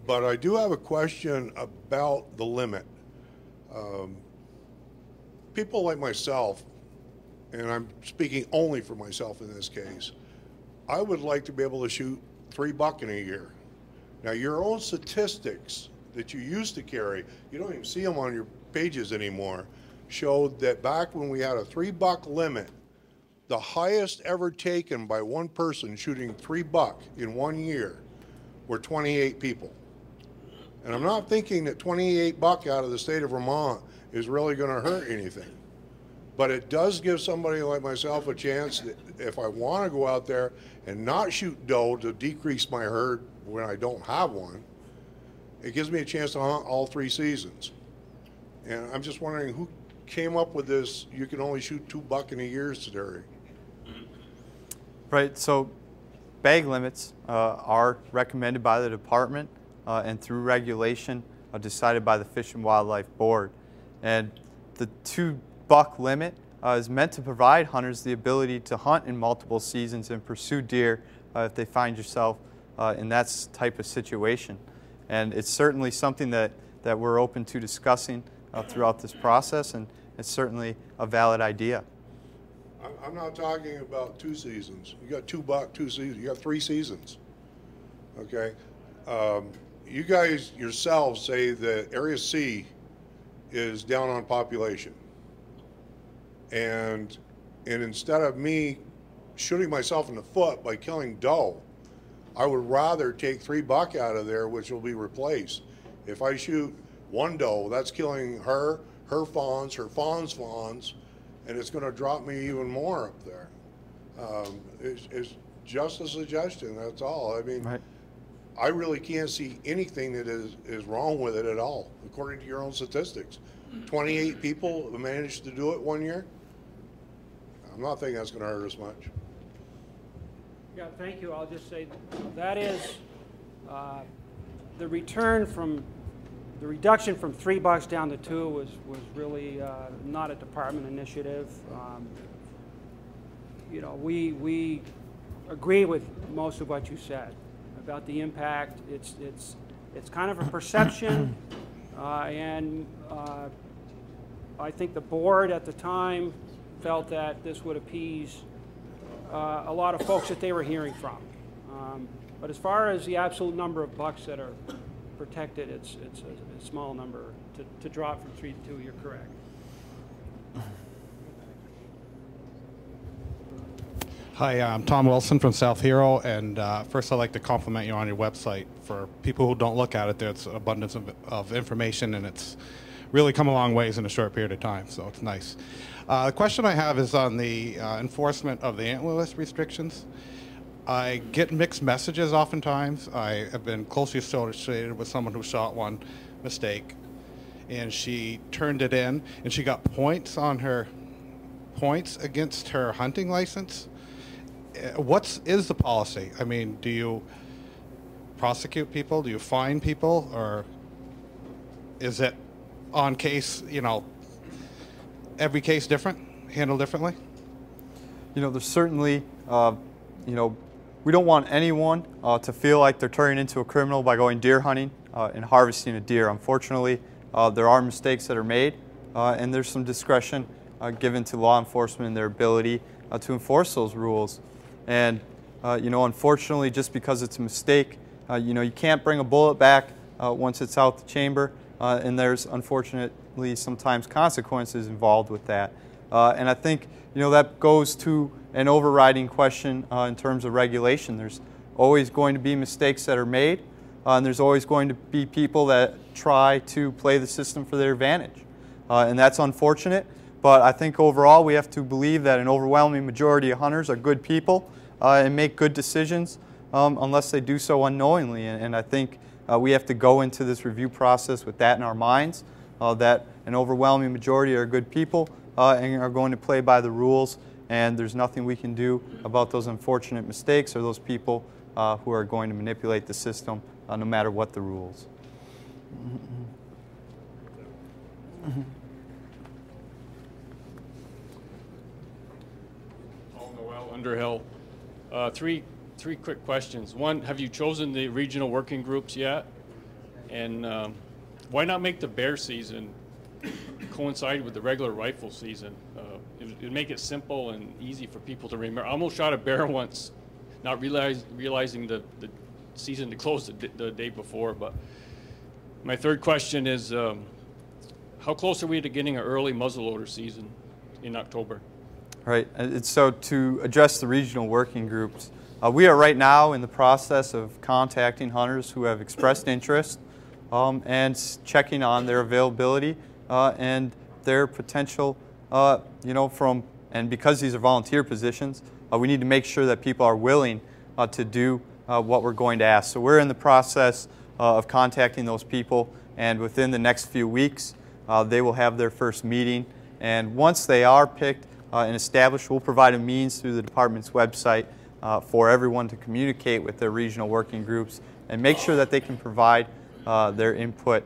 But I do have a question about the limit. People like myself, and I'm speaking only for myself in this case, I would like to be able to shoot 3 buck in a year. Now, your own statistics that you used to carry, you don't even see them on your pages anymore, showed that back when we had a 3 buck limit, the highest ever taken by one person shooting 3 buck in 1 year were 28 people. And I'm not thinking that 28 buck out of the state of Vermont is really going to hurt anything. But it does give somebody like myself a chance that if I want to go out there and not shoot doe to decrease my herd when I don't have one, it gives me a chance to hunt all 3 seasons. And I'm just wondering who came up with this, you can only shoot 2 buck in a year theory. Right, so bag limits are recommended by the department and through regulation decided by the Fish and Wildlife Board. And the 2 buck limit is meant to provide hunters the ability to hunt in multiple seasons and pursue deer if they find yourself in that type of situation. And it's certainly something that we're open to discussing throughout this process, and it's certainly a valid idea. I'm not talking about 2 seasons. You got 2 buck, 2 seasons. You got 3 seasons. Okay. You guys yourselves say that Area C is down on population. And instead of me shooting myself in the foot by killing doe, I would rather take 3 buck out of there, which will be replaced. If I shoot 1 doe, that's killing her fawns, her fawns, and it's going to drop me even more up there. It's just a suggestion, that's all. I mean, Right. I really can't see anything that is wrong with it at all, according to your own statistics. 28 people managed to do it 1 year. I'm not thinking that's going to hurt us much. Yeah, thank you. I'll just say that is the return from the reduction from $3 down to $2 was really not a department initiative. You know, we agree with most of what you said about the impact. It's kind of a perception, and I think the board at the time felt that this would appease a lot of folks that they were hearing from. But as far as the absolute number of bucks that are protected, it's a small number. To drop from 3 to 2, you're correct. Hi, I'm Tom Wilson from South Hero, and first I'd like to compliment you on your website. For people who don't look at it, there's an abundance of information, and it's really come a long ways in a short period of time, so it's nice. The question I have is on the enforcement of the antlerless restrictions. I get mixed messages oftentimes. I have been closely associated with someone who shot one mistake, and she turned it in, and she got points against her hunting license. What is the policy? I mean, do you prosecute people? Do you fine people? Or is it on case, you know, every case different, handled differently? You know, there's certainly, you know, we don't want anyone to feel like they're turning into a criminal by going deer hunting and harvesting a deer. Unfortunately, there are mistakes that are made, and there's some discretion given to law enforcement in their ability to enforce those rules. And, you know, unfortunately, just because it's a mistake, you know, you can't bring a bullet back once it's out the chamber, and there's unfortunately sometimes consequences involved with that. And I think, you know, that goes to an overriding question in terms of regulation. There's always going to be mistakes that are made, and there's always going to be people that try to play the system for their advantage. And that's unfortunate, but I think overall we have to believe that an overwhelming majority of hunters are good people and make good decisions unless they do so unknowingly. And I think we have to go into this review process with that in our minds, that an overwhelming majority are good people and are going to play by the rules, and there's nothing we can do about those unfortunate mistakes or those people who are going to manipulate the system no matter what the rules. Noel, Underhill. Three quick questions. One, have you chosen the regional working groups yet? And why not make the bear season coincide with the regular rifle season? It would make it simple and easy for people to remember. I almost shot a bear once, not realizing the season to close the day before. But my third question is, how close are we to getting an early muzzleloader season in October? Right, and so to address the regional working groups, we are right now in the process of contacting hunters who have expressed interest and checking on their availability and their potential, you know, and because these are volunteer positions, we need to make sure that people are willing to do what we're going to ask. So we're in the process of contacting those people, and within the next few weeks, they will have their first meeting. And once they are picked and established, we'll provide a means through the department's website for everyone to communicate with their regional working groups and make sure that they can provide their input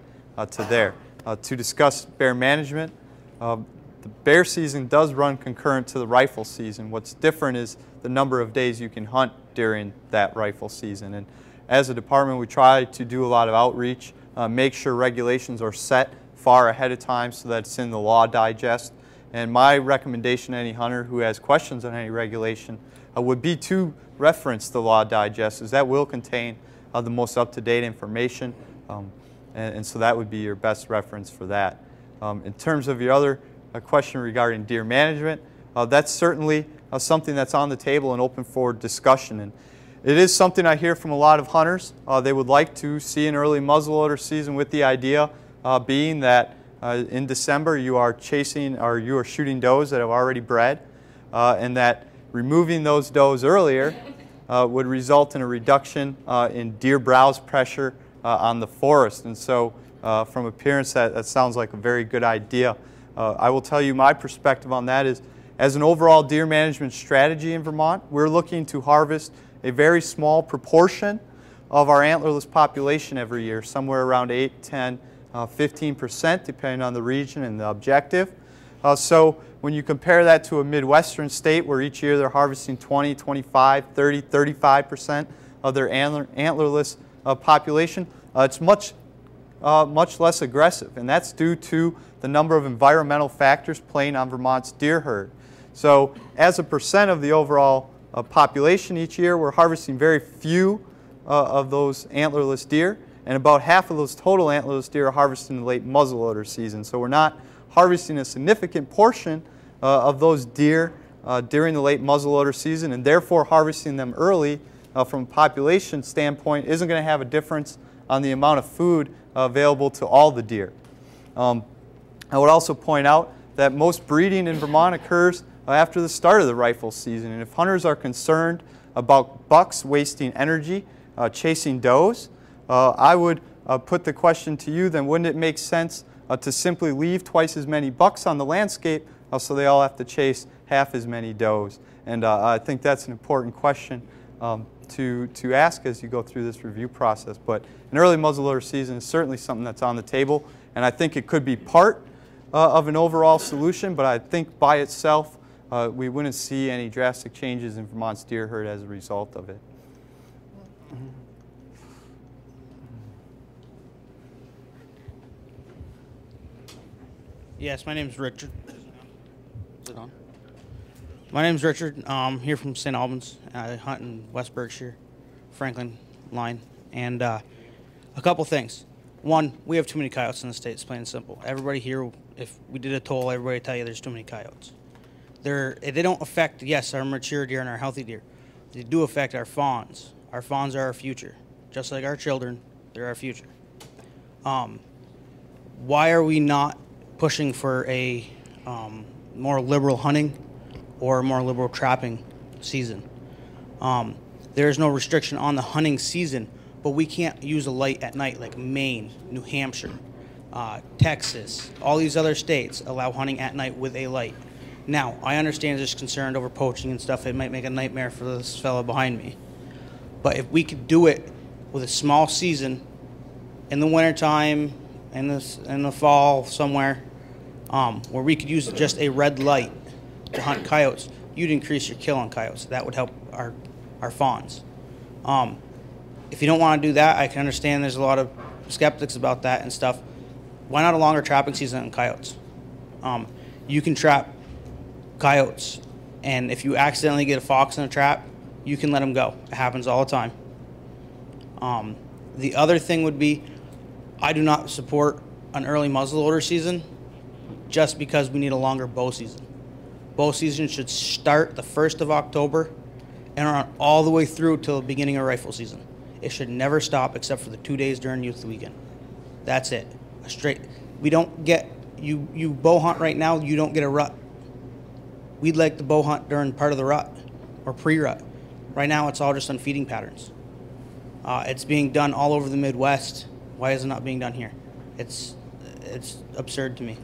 to there. To discuss bear management, the bear season does run concurrent to the rifle season. What's different is the number of days you can hunt during that rifle season. And as a department, we try to do a lot of outreach, make sure regulations are set far ahead of time so that it's in the law digest. And my recommendation to any hunter who has questions on any regulation would be to reference the law digest, as that will contain the most up-to-date information. And so that would be your best reference for that. In terms of your other question regarding deer management, that's certainly something that's on the table and open for discussion. And it is something I hear from a lot of hunters. They would like to see an early muzzleloader season, with the idea being that in December you are chasing or you are shooting does that have already bred, and that removing those does earlier would result in a reduction in deer browse pressure on the forest. And so from appearance, that sounds like a very good idea. I will tell you my perspective on that is, as an overall deer management strategy in Vermont, we're looking to harvest a very small proportion of our antlerless population every year, somewhere around 8, 10, 15%, depending on the region and the objective. So when you compare that to a Midwestern state where each year they're harvesting 20, 25, 30, 35% of their antlerless population, it's much less aggressive, and that's due to the number of environmental factors playing on Vermont's deer herd. So as a percent of the overall population each year, we're harvesting very few of those antlerless deer, and about half of those total antlerless deer are harvested in the late muzzleloader season. So we're not harvesting a significant portion of those deer during the late muzzleloader season, and therefore harvesting them early from a population standpoint isn't going to have a difference on the amount of food available to all the deer. I would also point out that most breeding in Vermont occurs after the start of the rifle season, and if hunters are concerned about bucks wasting energy chasing does, I would put the question to you, then wouldn't it make sense to simply leave twice as many bucks on the landscape so they all have to chase half as many does? And I think that's an important question to ask as you go through this review process. But an early muzzleloader season is certainly something that's on the table, and I think it could be part of an overall solution, but I think by itself we wouldn't see any drastic changes in Vermont's deer herd as a result of it. Yes, my name is Richard. Is it on? My name is Richard. I'm here from St. Albans. I hunt in West Berkshire, Franklin line, and a couple things. One, we have too many coyotes in the state. It's plain and simple. Everybody here, if we did a toll, everybody would tell you there's too many coyotes. They don't affect, yes, our mature deer and our healthy deer. They do affect our fawns. Our fawns are our future. Just like our children, they're our future. Why are we not pushing for a more liberal hunting or more liberal trapping season? There is no restriction on the hunting season, but we can't use a light at night like Maine, New Hampshire, Texas. All these other states allow hunting at night with a light. Now, I understand there's concern over poaching and stuff. It might make a nightmare for this fellow behind me. But if we could do it with a small season in the wintertime, in the fall somewhere, where we could use just a red light to hunt coyotes, you'd increase your kill on coyotes. That would help our fawns. If you don't want to do that, I can understand there's a lot of skeptics about that and stuff. Why not a longer trapping season on coyotes? You can trap coyotes, and if you accidentally get a fox in a trap, you can let them go. It happens all the time. The other thing would be, I do not support an early muzzleloader season just because we need a longer bow season. Bow season should start the 1st of October and run all the way through till the beginning of rifle season. It should never stop except for the 2 days during youth weekend. That's it. We don't get, you bow hunt right now, you don't get a rut. We'd like to bow hunt during part of the rut or pre-rut. Right now it's all just on feeding patterns. It's being done all over the Midwest. Why is it not being done here? It's absurd to me.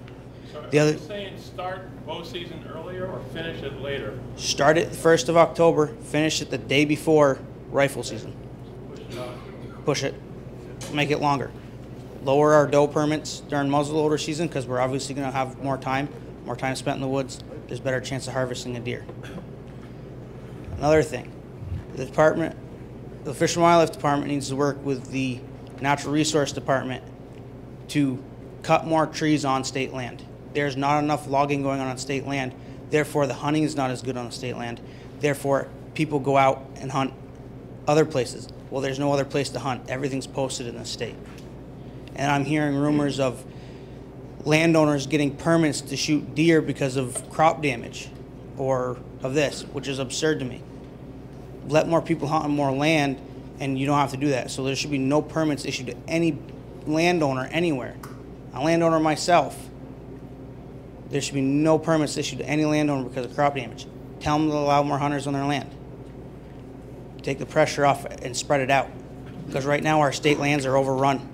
So are you saying start bow season earlier or finish it later? Start it the 1st of October, finish it the day before rifle season. Push it. Make it longer. Lower our doe permits during muzzleloader season because we're obviously going to have more time spent in the woods. There's a better chance of harvesting a deer. Another thing, the Fish and Wildlife Department needs to work with the Natural Resource Department to cut more trees on state land. There's not enough logging going on state land. Therefore, the hunting is not as good on the state land. Therefore, people go out and hunt other places. Well, there's no other place to hunt. Everything's posted in the state. And I'm hearing rumors of landowners getting permits to shoot deer because of crop damage or of this, which is absurd to me. Let more people hunt on more land, and you don't have to do that. So there should be no permits issued to any landowner anywhere. A landowner myself, there should be no permits issued to any landowner because of crop damage. Tell them to allow more hunters on their land. Take the pressure off and spread it out. Because right now our state lands are overrun.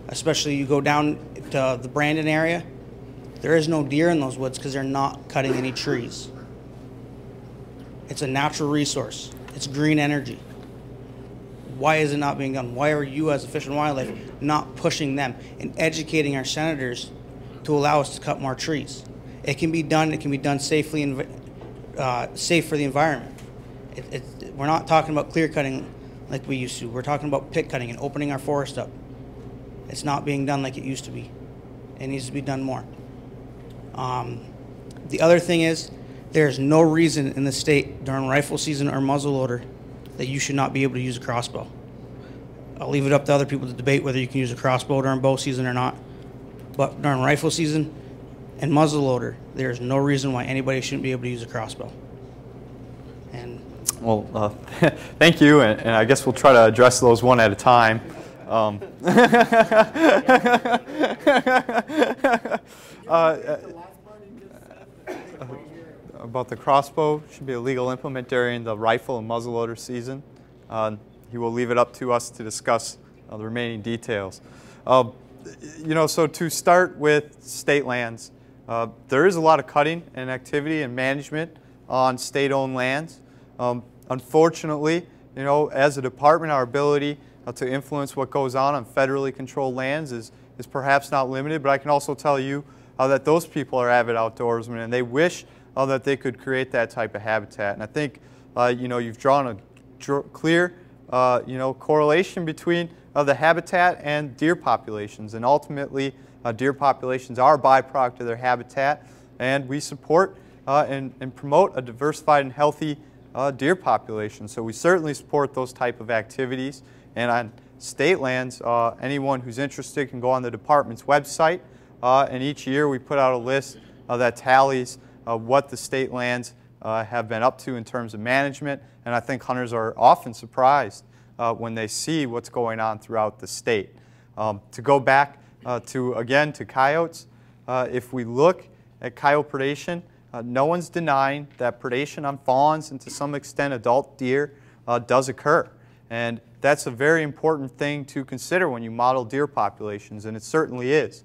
Especially you go down to the Brandon area, there is no deer in those woods because they're not cutting any trees. It's a natural resource. It's green energy. Why is it not being done? Why are you as a Fish and Wildlife not pushing them and educating our senators to allow us to cut more trees? It can be done. It can be done safely and safe for the environment. We're not talking about clear cutting like we used to. We're talking about pit cutting and opening our forest up. It's not being done like it used to be. It needs to be done more. The other thing is, there's no reason in the state during rifle season or muzzleloader that you should not be able to use a crossbow. I'll leave it up to other people to debate whether you can use a crossbow during bow season or not. But during rifle season and muzzleloader, there's no reason why anybody shouldn't be able to use a crossbow. And well, thank you, and I guess we'll try to address those one at a time. About the crossbow, should be a legal implement during the rifle and muzzleloader season. He will leave it up to us to discuss the remaining details. You know, so to start with state lands, there is a lot of cutting and activity and management on state-owned lands. Unfortunately, you know, as a department, our ability to influence what goes on federally controlled lands is perhaps not limited, but I can also tell you that those people are avid outdoorsmen and they wish that they could create that type of habitat. And I think, you know, you've drawn a clear, you know, correlation between the habitat and deer populations. And ultimately, deer populations are a byproduct of their habitat, and we support and promote a diversified and healthy deer population. So we certainly support those type of activities. And on state lands, anyone who's interested can go on the department's website, and each year we put out a list that tallies what the state lands have been up to in terms of management, and I think hunters are often surprised when they see what's going on throughout the state. To go back to coyotes, if we look at coyote predation, no one's denying that predation on fawns and to some extent adult deer does occur. And that's a very important thing to consider when you model deer populations, and it certainly is.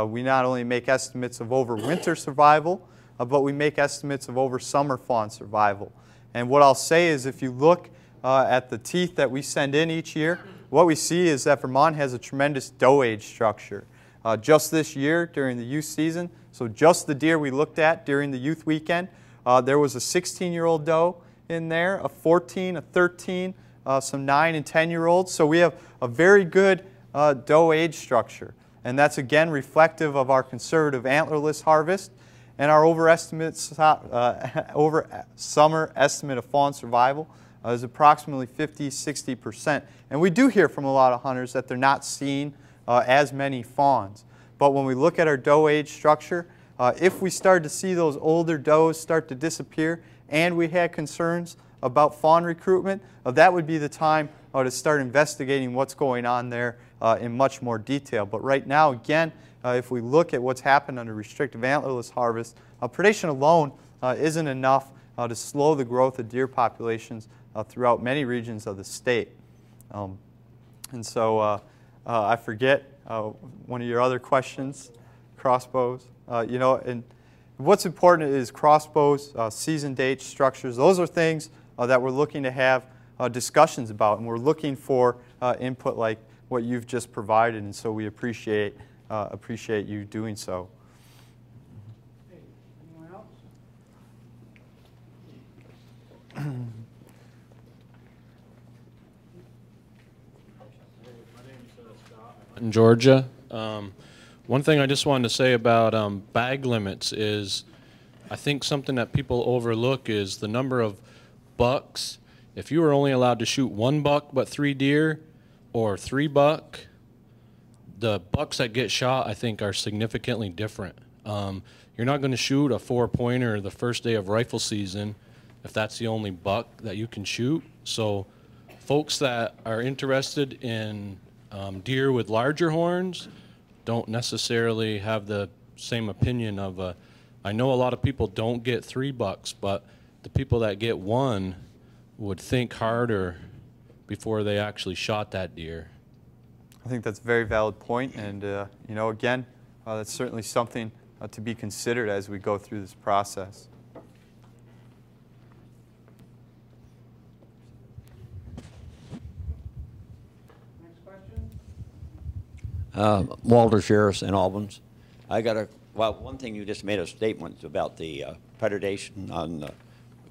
We not only make estimates of overwinter survival, but we make estimates of over summer fawn survival. And what I'll say is if you look at the teeth that we send in each year, what we see is that Vermont has a tremendous doe age structure. Just this year during the youth season, so just the deer we looked at during the youth weekend, there was a 16-year-old doe in there, a 14, a 13, some 9 and 10-year-olds. So we have a very good doe age structure. And that's again reflective of our conservative antlerless harvest and our over summer estimate of fawn survival is approximately 50–60%. And we do hear from a lot of hunters that they're not seeing as many fawns. But when we look at our doe age structure, if we start to see those older does start to disappear and we had concerns about fawn recruitment, that would be the time to start investigating what's going on there in much more detail. But right now, again, if we look at what's happened under restrictive antlerless harvest, predation alone isn't enough to slow the growth of deer populations throughout many regions of the state. And so I forget one of your other questions, crossbows. You know, and what's important is crossbows, season dates, structures. Those are things that we're looking to have discussions about, and we're looking for input like what you've just provided, and so we appreciate you doing so. Hey, anyone else? In Georgia. One thing I just wanted to say about bag limits is I think something that people overlook is the number of bucks. If you were only allowed to shoot 1 buck but 3 deer, or 3 buck, the bucks that get shot, I think, are significantly different. You're not going to shoot a 4-pointer the first day of rifle season if that's the only buck that you can shoot. So folks that are interested in deer with larger horns don't necessarily have the same opinion of I know a lot of people don't get 3 bucks, but the people that get 1 would think harder before they actually shot that deer. I think that's a very valid point, and you know, again, that's certainly something to be considered as we go through this process. Next question. Walter Sheriffs in Albans. Well, one thing you just made a statement about the predation on the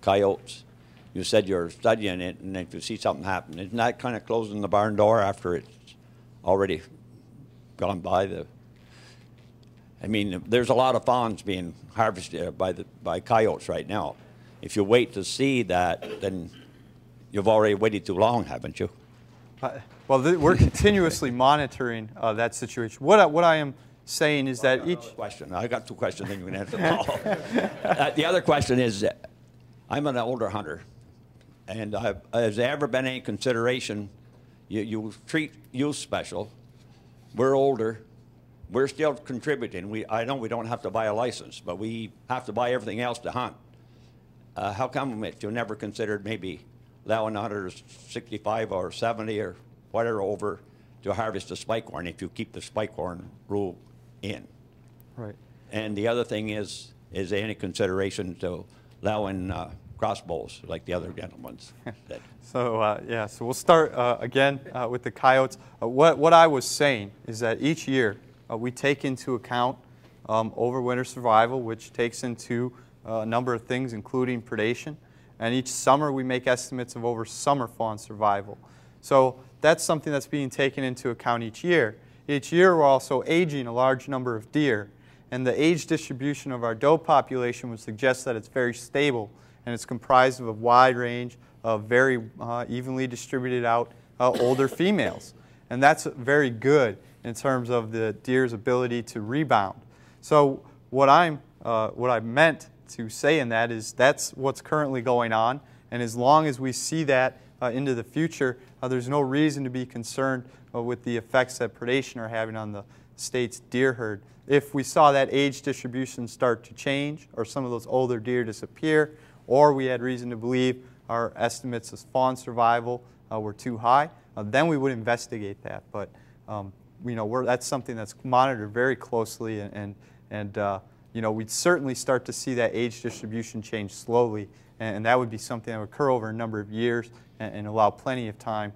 coyotes. You said you're studying it, and if you see something happen, isn't that kind of closing the barn door after it's already gone by the? I mean, there's a lot of fawns being harvested by coyotes right now. If you wait to see that, then you've already waited too long, haven't you? Well, we're continuously monitoring that situation. What I am saying is that each question. I got 2 questions, then you can answer them all. The other question is, I'm an older hunter, and has there ever been any consideration? You treat youth special. We're older. We're still contributing. I know we don't have to buy a license, but we have to buy everything else to hunt. How come you never considered maybe allowing hunters 65 or 70 or whatever over to harvest a spike horn if you keep the spike horn rule in? Right. And the other thing is there any consideration to allowing crossbows like the other gentlemen's? So yeah, so we'll start again with the coyotes. What I was saying is that each year we take into account overwinter survival, which takes into a number of things, including predation. And each summer we make estimates of over summer fawn survival. So that's something that's being taken into account each year. Each year we're also aging a large number of deer. And the age distribution of our doe population would suggest that it's very stable, and it's comprised of a wide range of very evenly distributed out older females. And that's very good in terms of the deer's ability to rebound. So what I meant to say in that is that's what's currently going on, and as long as we see that into the future, there's no reason to be concerned with the effects that predation are having on the state's deer herd. If we saw that age distribution start to change, or some of those older deer disappear, or we had reason to believe our estimates of fawn survival were too high, then we would investigate that. But you know, that's something that's monitored very closely, and you know, we'd certainly start to see that age distribution change slowly, and that would be something that would occur over a number of years and allow plenty of time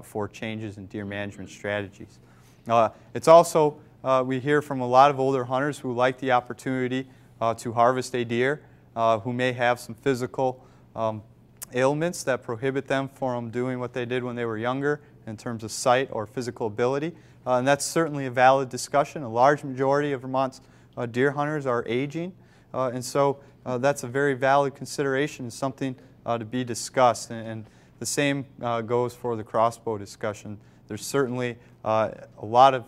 for changes in deer management strategies. It's also, we hear from a lot of older hunters who like the opportunity to harvest a deer who may have some physical ailments that prohibit them from doing what they did when they were younger in terms of sight or physical ability. And that's certainly a valid discussion. A large majority of Vermont's deer hunters are aging, and so that's a very valid consideration and something to be discussed. And the same goes for the crossbow discussion. There's certainly a lot of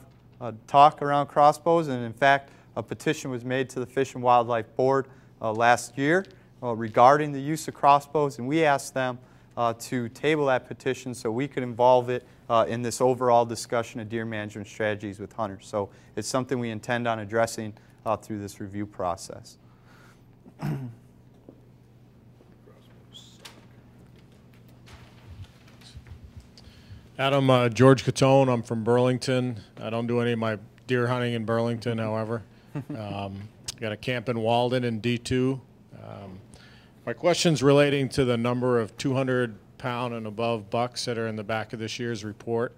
talk around crossbows, and in fact a petition was made to the Fish and Wildlife Board last year regarding the use of crossbows, and we asked them to table that petition so we could involve it in this overall discussion of deer management strategies with hunters. So it's something we intend on addressing through this review process. Adam, George Catone. I'm from Burlington. I don't do any of my deer hunting in Burlington, however. Got a camp in Walden in D2. My question's relating to the number of 200-pound and above bucks that are in the back of this year's report.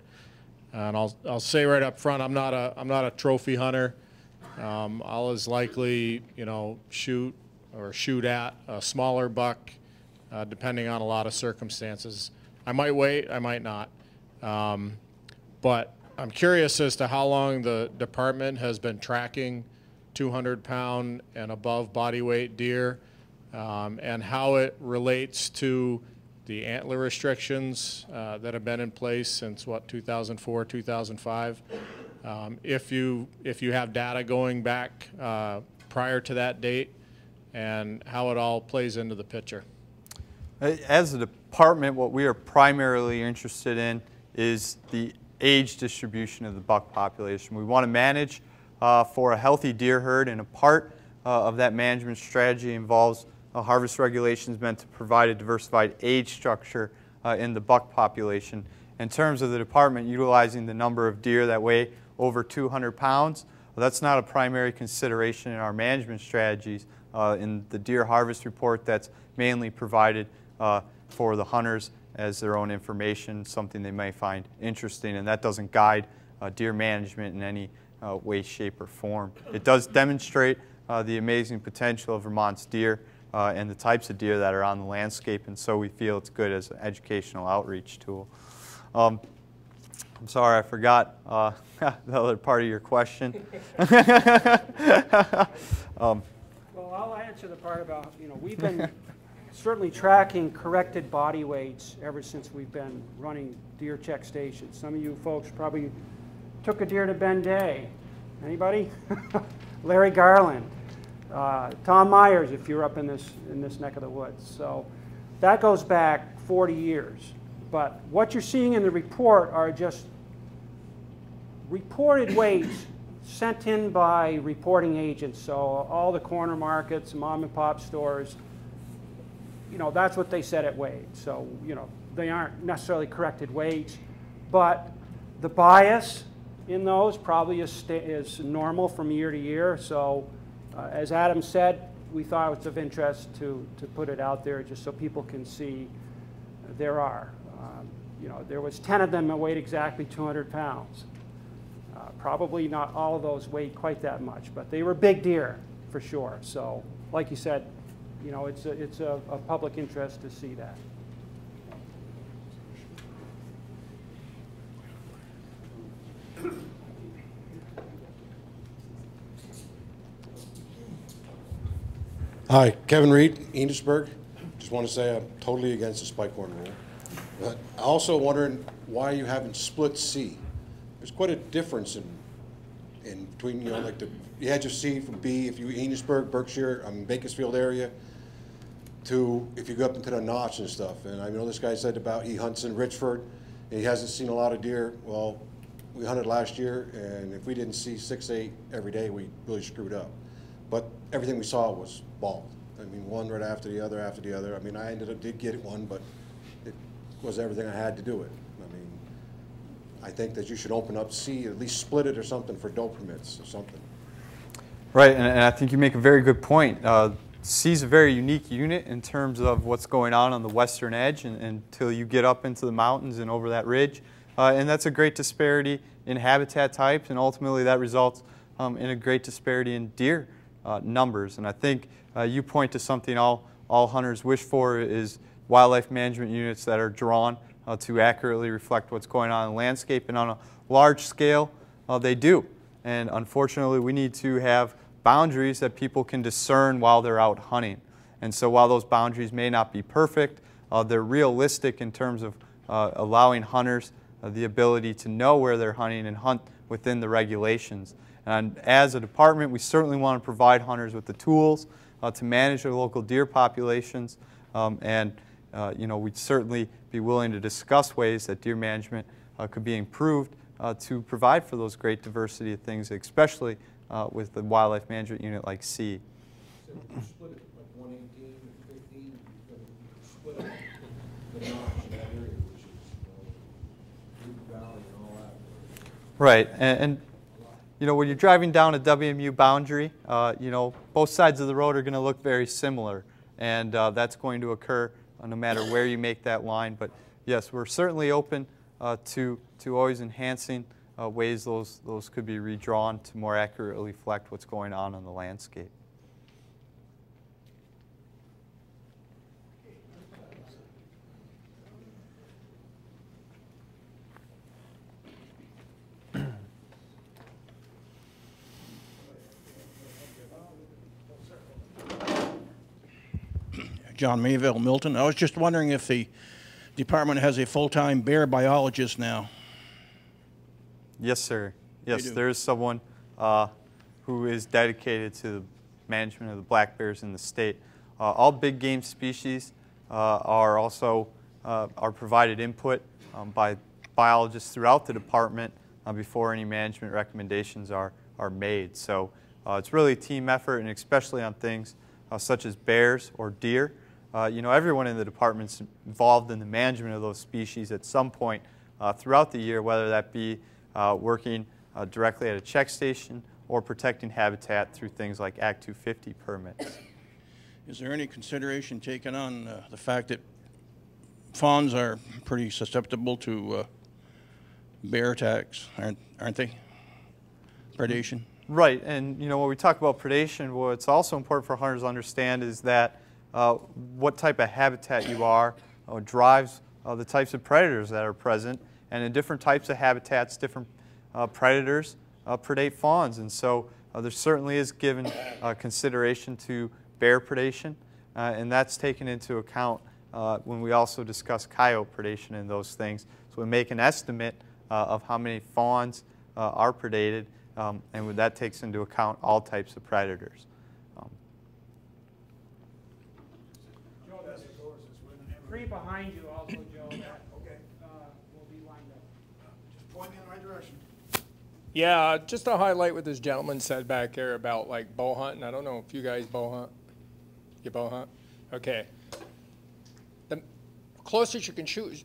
And I'll say right up front, I'm not a trophy hunter. I'll as likely, you know, shoot at a smaller buck, depending on a lot of circumstances. I might wait, I might not. But I'm curious as to how long the department has been tracking 200-pound and above body weight deer, and how it relates to the antler restrictions that have been in place since, what, 2004, 2005? if you have data going back prior to that date, and how it all plays into the picture. As a department, what we are primarily interested in is the age distribution of the buck population. We want to manage for a healthy deer herd, and a part of that management strategy involves harvest regulations meant to provide a diversified age structure in the buck population. In terms of the department utilizing the number of deer that weigh over 200 pounds, well, that's not a primary consideration in our management strategies. In the deer harvest report, that's mainly provided for the hunters as their own information, something they may find interesting, and that doesn't guide deer management in any way, shape, or form. It does demonstrate the amazing potential of Vermont's deer and the types of deer that are on the landscape, and so we feel it's good as an educational outreach tool. I'm sorry, I forgot the other part of your question. Well, I'll answer the part about, we've been certainly tracking corrected body weights ever since we've been running deer check stations. Some of you folks probably took a deer to Ben Day. Anybody? Larry Garland, Tom Myers, if you're up in this neck of the woods. So that goes back 40 years. But what you're seeing in the report are just reported weights sent in by reporting agents. So all the corner markets, mom and pop stores, that's what they said it weighed. So, they aren't necessarily corrected weights, but the bias in those probably is normal from year to year. So, as Adam said, we thought it was of interest to put it out there just so people can see there are. There was 10 of them that weighed exactly 200 pounds. Probably not all of those weighed quite that much, but they were big deer for sure. So, like you said, it's a public interest to see that. Hi, Kevin Reed, Enosburg. Just want to say I'm totally against the spike horn rule. But I also wondering why you haven't split C. There's quite a difference in between, like the edge of C from B, if you Enosburg, Berkshire, Bakersfield area, to if you go up into the notch and stuff. And I know this guy said about he hunts in Richford, and he hasn't seen a lot of deer. Well, we hunted last year, and if we didn't see 6, 8 every day, we really screwed up. But everything we saw was bald. I mean, one right after the other after the other. I mean, I did get one, but it was everything I had to do it. I mean, I think that you should open up C, at least split it or something for doe permits or something. Right, and I think you make a very good point. C is a very unique unit in terms of what's going on the western edge until you get up into the mountains and over that ridge. And that's a great disparity in habitat types, and ultimately that results in a great disparity in deer numbers. And I think you point to something all hunters wish for is wildlife management units that are drawn to accurately reflect what's going on in the landscape, and on a large scale they do. And unfortunately we need to have boundaries that people can discern while they're out hunting. And so while those boundaries may not be perfect, they're realistic in terms of allowing hunters the ability to know where they're hunting and hunt within the regulations. And as a department, we certainly want to provide hunters with the tools to manage their local deer populations, we'd certainly be willing to discuss ways that deer management could be improved to provide for those great diversity of things, especially with the wildlife management unit like C. So if you split it like 118 and 15, you can split it the notch in that area, which is Blue Valley and all that. Right, and when you're driving down a WMU boundary, both sides of the road are going to look very similar, and that's going to occur no matter where you make that line. But yes, we're certainly open to always enhancing ways those could be redrawn to more accurately reflect what's going on the landscape. John Mayville, Milton. I was just wondering if the department has a full-time bear biologist now. Yes, sir. Yes, do. there is someone who is dedicated to the management of the black bears in the state. All big game species are also are provided input by biologists throughout the department before any management recommendations are made. So it's really a team effort, and especially on things such as bears or deer. You know, everyone in the department's involved in the management of those species at some point throughout the year, whether that be working directly at a check station or protecting habitat through things like Act 250 permits. Is there any consideration taken on the fact that fawns are pretty susceptible to bear attacks, aren't they? Predation? Right, and you know, when we talk about predation, what's also important for hunters to understand is that what type of habitat you are drives the types of predators that are present, and in different types of habitats, different predators predate fawns, and so there certainly is given consideration to bear predation, and that's taken into account when we also discuss coyote predation and those things. So we make an estimate of how many fawns are predated, and that takes into account all types of predators. Joe, that's three behind you also, Joe, that will be lined up. Just point me in the right direction. Yeah, just to highlight what this gentleman said back there about like bow hunting. I don't know if you guys bow hunt. You bow hunt? Okay. The closest you can shoot,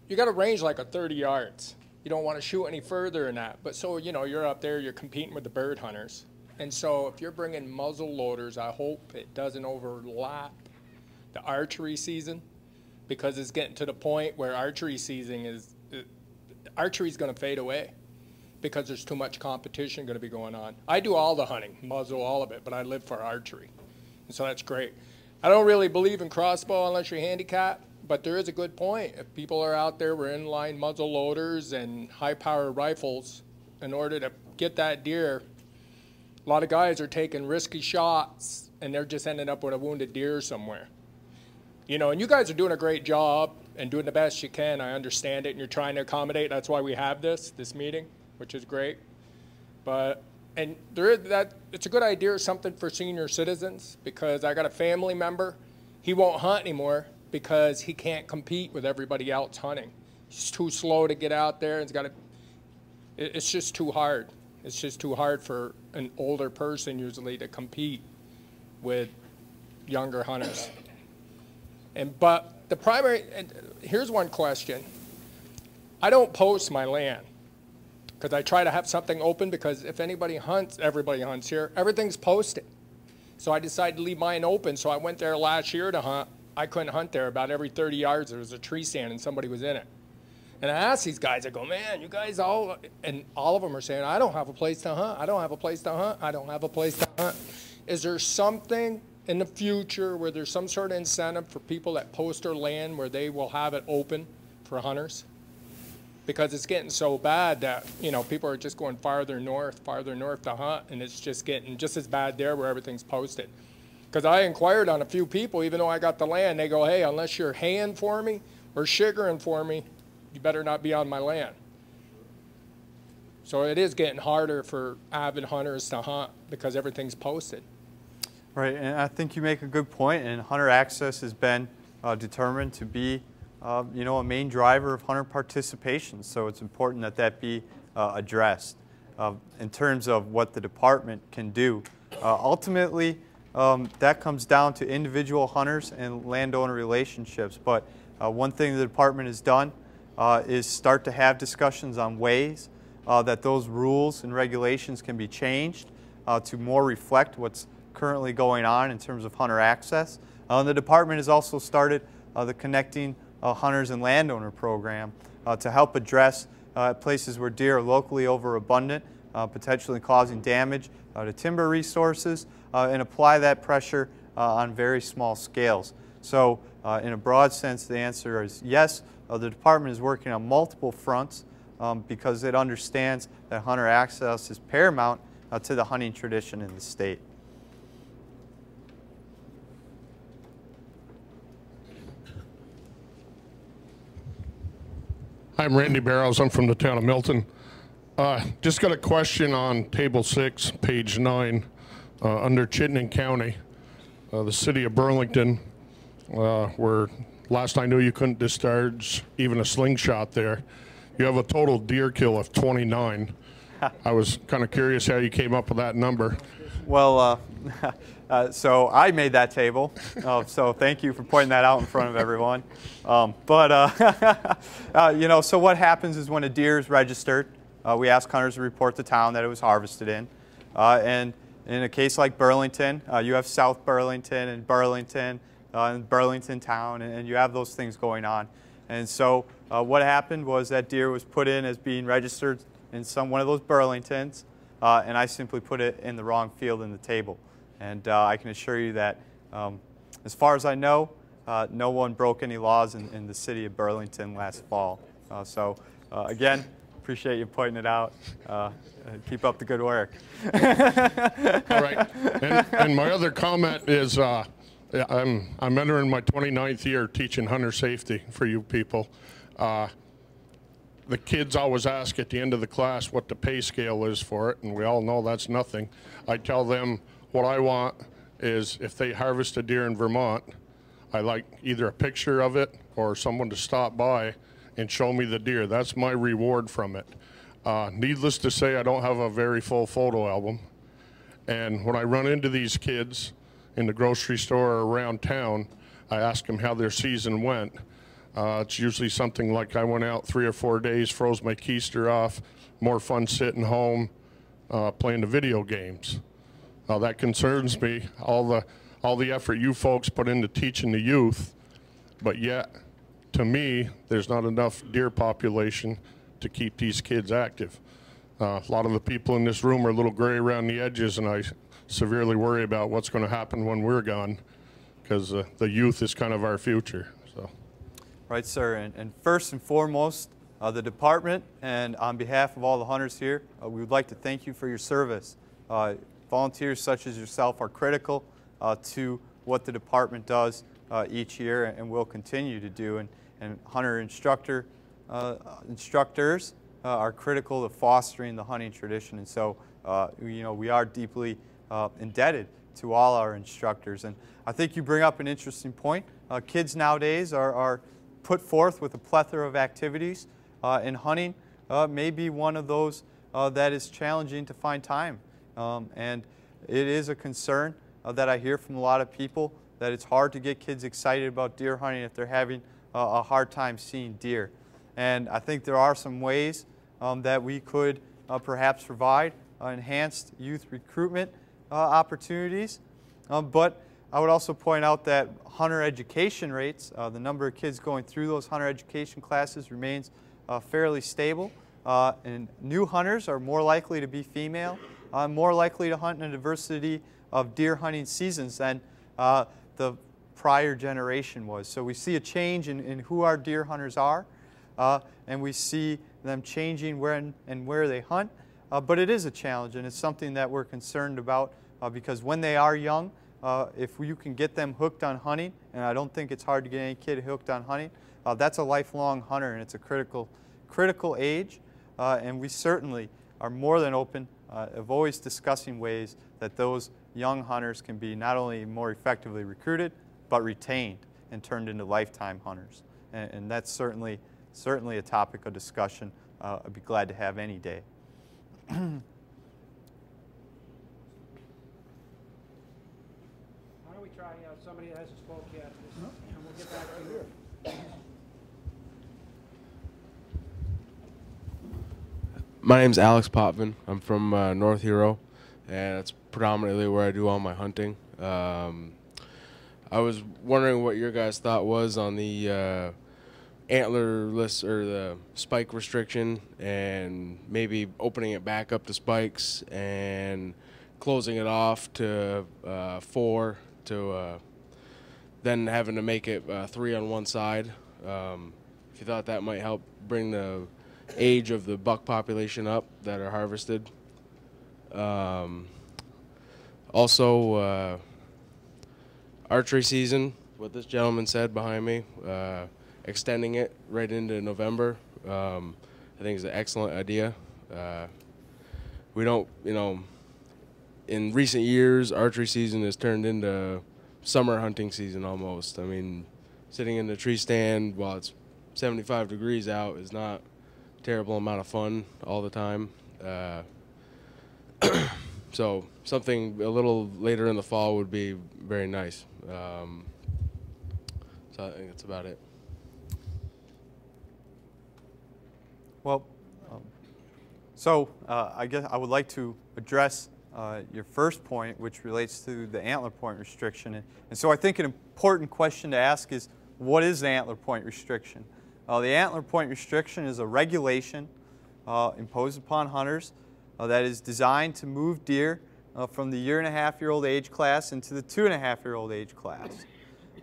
you got a range like a 30 yards. You don't want to shoot any further than that. But so, you know, you're up there, you're competing with the bird hunters. And so if you're bringing muzzle loaders, I hope it doesn't overlap the archery season, because it's getting to the point where archery season is, archery's going to fade away because there's too much competition going to be going on. I do all the hunting, muzzle, all of it, but I live for archery. And so that's great. I don't really believe in crossbow unless you're handicapped, but there is a good point. If people are out there with inline muzzle loaders and high-power rifles, in order to get that deer, a lot of guys are taking risky shots, and they're just ending up with a wounded deer somewhere. You know, and you guys are doing a great job and doing the best you can. I understand it, and you're trying to accommodate. That's why we have this meeting, which is great. But, and there is that, it's a good idea, something for senior citizens, because I got a family member, he won't hunt anymore because he can't compete with everybody else hunting. He's too slow to get out there, and it's just too hard. It's just too hard for an older person usually to compete with younger hunters. But the primary, and here's one question. I don't post my land because I try to have something open, because if anybody hunts, everybody hunts here, everything's posted. So I decided to leave mine open. So I went there last year to hunt. I couldn't hunt there. About every 30 yards there was a tree stand and somebody was in it. And I asked these guys, I go, man, you guys all, and all of them are saying, I don't have a place to hunt. I don't have a place to hunt. I don't have a place to hunt. Is there something in the future where there's some sort of incentive for people that post their land where they will have it open for hunters? Because it's getting so bad that, you know, people are just going farther north to hunt, and it's just getting just as bad there where everything's posted. Because I inquired on a few people, even though I got the land, they go, hey, unless you're haying for me or sugaring for me, you better not be on my land. So it is getting harder for avid hunters to hunt because everything's posted. Right, and I think you make a good point, and hunter access has been determined to be you know, a main driver of hunter participation, so it's important that that be addressed. In terms of what the department can do, ultimately that comes down to individual hunters and landowner relationships, but one thing the department has done is start to have discussions on ways that those rules and regulations can be changed to more reflect what's currently going on in terms of hunter access. The department has also started the Connecting Hunters and Landowner program to help address places where deer are locally overabundant, potentially causing damage to timber resources, and apply that pressure on very small scales. So in a broad sense, the answer is yes. The department is working on multiple fronts because it understands that hunter access is paramount to the hunting tradition in the state. I'm Randy Barrows. I'm from the town of Milton. Just got a question on table 6, page 9, under Chittenden County, the city of Burlington, where last I knew you couldn't discharge even a slingshot there. You have a total deer kill of 29. I was kind of curious how you came up with that number. Well, so I made that table, so thank you for pointing that out in front of everyone. You know, so what happens is when a deer is registered, we ask hunters to report the town that it was harvested in. And in a case like Burlington, you have South Burlington and Burlington town, and you have those things going on. And so what happened was that deer was put in as being registered in one of those Burlingtons, and I simply put it in the wrong field in the table. And I can assure you that, as far as I know, no one broke any laws in the city of Burlington last fall. Again, appreciate you pointing it out. Keep up the good work. All right. And my other comment is I'm entering my 29th year teaching hunter safety for you people. The kids always ask at the end of the class what the pay scale is for it, and we all know that's nothing. I tell them what I want is if they harvest a deer in Vermont, I like either a picture of it or someone to stop by and show me the deer. That's my reward from it. Needless to say, I don't have a very full photo album. And when I run into these kids in the grocery store or around town, I ask them how their season went. It's usually something like I went out 3 or 4 days, froze my keister off, more fun sitting home playing the video games. That concerns me, all the effort you folks put into teaching the youth, but yet, to me, there's not enough deer population to keep these kids active. A lot of the people in this room are a little gray around the edges, and I severely worry about what's going to happen when we're gone, because the youth is kind of our future. So. Right, sir. And first and foremost, the department, and on behalf of all the hunters here, we would like to thank you for your service. Volunteers such as yourself are critical to what the department does each year and will continue to do. And hunter instructors are critical to fostering the hunting tradition. And so, you know, we are deeply indebted to all our instructors. And I think you bring up an interesting point. Kids nowadays are put forth with a plethora of activities, and hunting may be one of those that is challenging to find time. And it is a concern that I hear from a lot of people, that it's hard to get kids excited about deer hunting if they're having a hard time seeing deer. And I think there are some ways that we could perhaps provide enhanced youth recruitment opportunities. But I would also point out that hunter education rates, the number of kids going through those hunter education classes remains fairly stable. And new hunters are more likely to be female, more likely to hunt in a diversity of deer hunting seasons than the prior generation was. So we see a change in who our deer hunters are, and we see them changing when and where they hunt. But it is a challenge, and it's something that we're concerned about because when they are young, if you can get them hooked on hunting, and I don't think it's hard to get any kid hooked on hunting, that's a lifelong hunter, and it's a critical age. And we certainly are more than open of always discussing ways that those young hunters can be not only more effectively recruited, but retained and turned into lifetime hunters. And that's certainly a topic of discussion I'd be glad to have any day. Why don't we try somebody that hasn't spoke yet, and we'll get back to you. My name's Alex Potvin. I'm from North Hero, and it's predominantly where I do all my hunting. I was wondering what your guys' thought was on the antlerless or the spike restriction, and maybe opening it back up to spikes and closing it off to 4 to then having to make it 3 on one side. If you thought that might help bring the age of the buck population up that are harvested. Also, archery season, what this gentleman said behind me, extending it right into November, I think is an excellent idea. We don't, you know, in recent years, archery season has turned into summer hunting season almost. I mean, sitting in the tree stand while it's 75 degrees out is not a terrible amount of fun all the time. So something a little later in the fall would be very nice. So I think that's about it. Well, I guess I would like to address your first point, which relates to the antler point restriction. And so I think an important question to ask is, what is the antler point restriction? The antler point restriction is a regulation imposed upon hunters that is designed to move deer from the 1.5-year-old age class into the 2.5-year-old age class.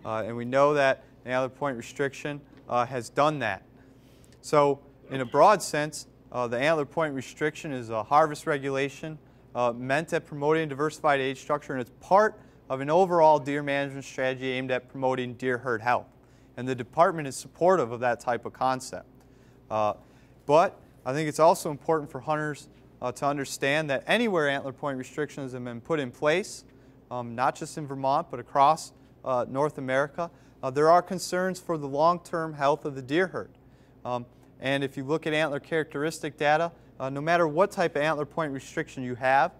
And we know that the antler point restriction has done that. So in a broad sense, the antler point restriction is a harvest regulation meant at promoting a diversified age structure, and it's part of an overall deer management strategy aimed at promoting deer herd health. And the department is supportive of that type of concept. But I think it's also important for hunters to understand that anywhere antler point restrictions have been put in place, not just in Vermont but across North America, there are concerns for the long-term health of the deer herd. And if you look at antler characteristic data, no matter what type of antler point restriction you have,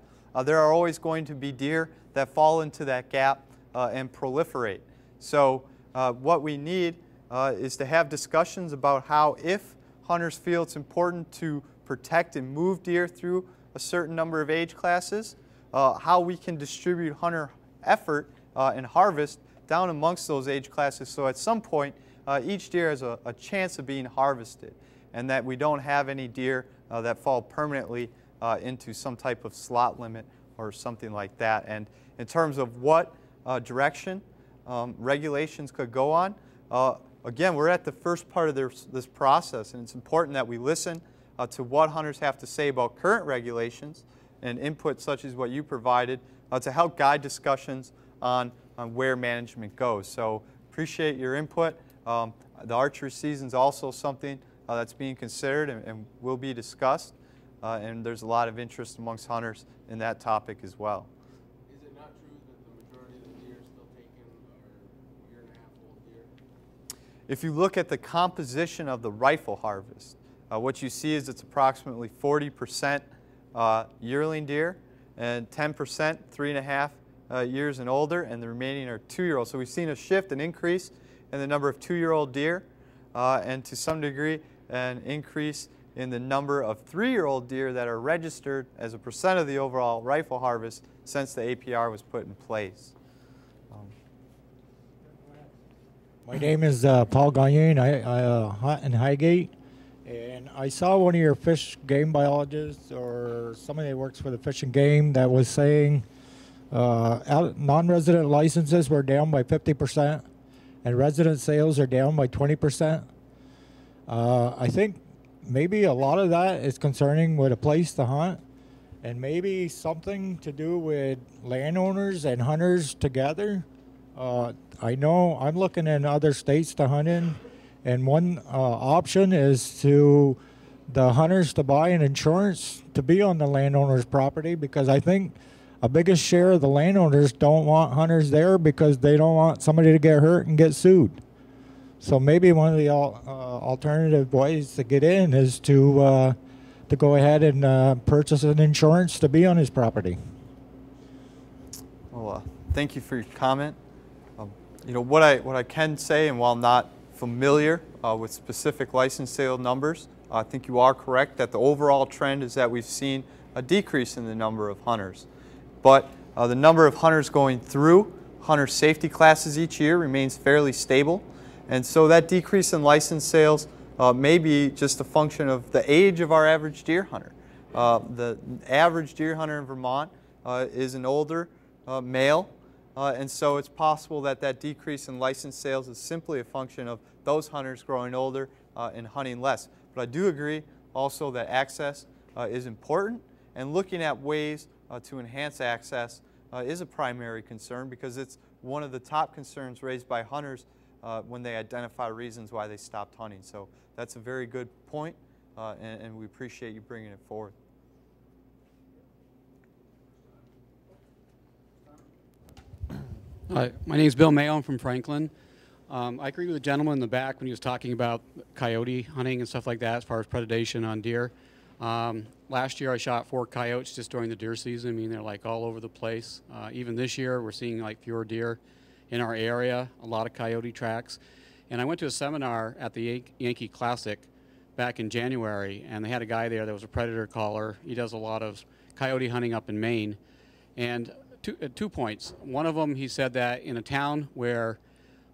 there are always going to be deer that fall into that gap and proliferate. So what we need is to have discussions about how, if hunters feel it's important to protect and move deer through a certain number of age classes, how we can distribute hunter effort and harvest down amongst those age classes, so at some point each deer has a chance of being harvested, and that we don't have any deer that fall permanently into some type of slot limit or something like that. And in terms of what direction regulations could go on, again, we're at the first part of this process, and it's important that we listen to what hunters have to say about current regulations and input such as what you provided to help guide discussions on where management goes. So appreciate your input. The archery season is also something that's being considered and will be discussed, and there's a lot of interest amongst hunters in that topic as well. Is it not true that the majority of the deer still taken are 1.5-year-old deer? If you look at the composition of the rifle harvest, what you see is it's approximately 40% yearling deer and 10% 3.5 years and older, and the remaining are 2-year-olds. So we've seen a shift, an increase in the number of 2-year-old deer, and to some degree an increase in the number of 3-year-old deer that are registered as a percent of the overall rifle harvest since the APR was put in place. My name is Paul Gagnon. I hunt in Highgate, and I saw one of your fish game biologists or somebody that works for the Fish and Game that was saying non-resident licenses were down by 50% and resident sales are down by 20%. I think maybe a lot of that is concerning with a place to hunt, and maybe something to do with landowners and hunters together. I know I'm looking in other states to hunt in, and one option is to the hunters to buy an insurance to be on the landowner's property, because I think a biggest share of the landowners don't want hunters there because they don't want somebody to get hurt and get sued. So maybe one of the alternative ways to get in is to go ahead and purchase an insurance to be on his property. Well, thank you for your comment. You know, what I can say, and while not familiar with specific license sale numbers, I think you are correct that the overall trend is that we've seen a decrease in the number of hunters. But the number of hunters going through hunter safety classes each year remains fairly stable. And so that decrease in license sales may be just a function of the age of our average deer hunter. The average deer hunter in Vermont is an older male, and so it's possible that that decrease in license sales is simply a function of those hunters growing older and hunting less. But I do agree also that access is important, and looking at ways to enhance access is a primary concern, because it's one of the top concerns raised by hunters when they identify reasons why they stopped hunting. So that's a very good point, and we appreciate you bringing it forward. Hi, my name is Bill Mayo. I'm from Franklin. I agree with the gentleman in the back when he was talking about coyote hunting and stuff like that as far as predation on deer. Last year I shot 4 coyotes just during the deer season. I mean, they're like all over the place. Even this year we're seeing like fewer deer in our area, a lot of coyote tracks. And I went to a seminar at the Yankee Classic back in January, and they had a guy there that was a predator caller. He does a lot of coyote hunting up in Maine. And 2 points. One of them, he said that in a town where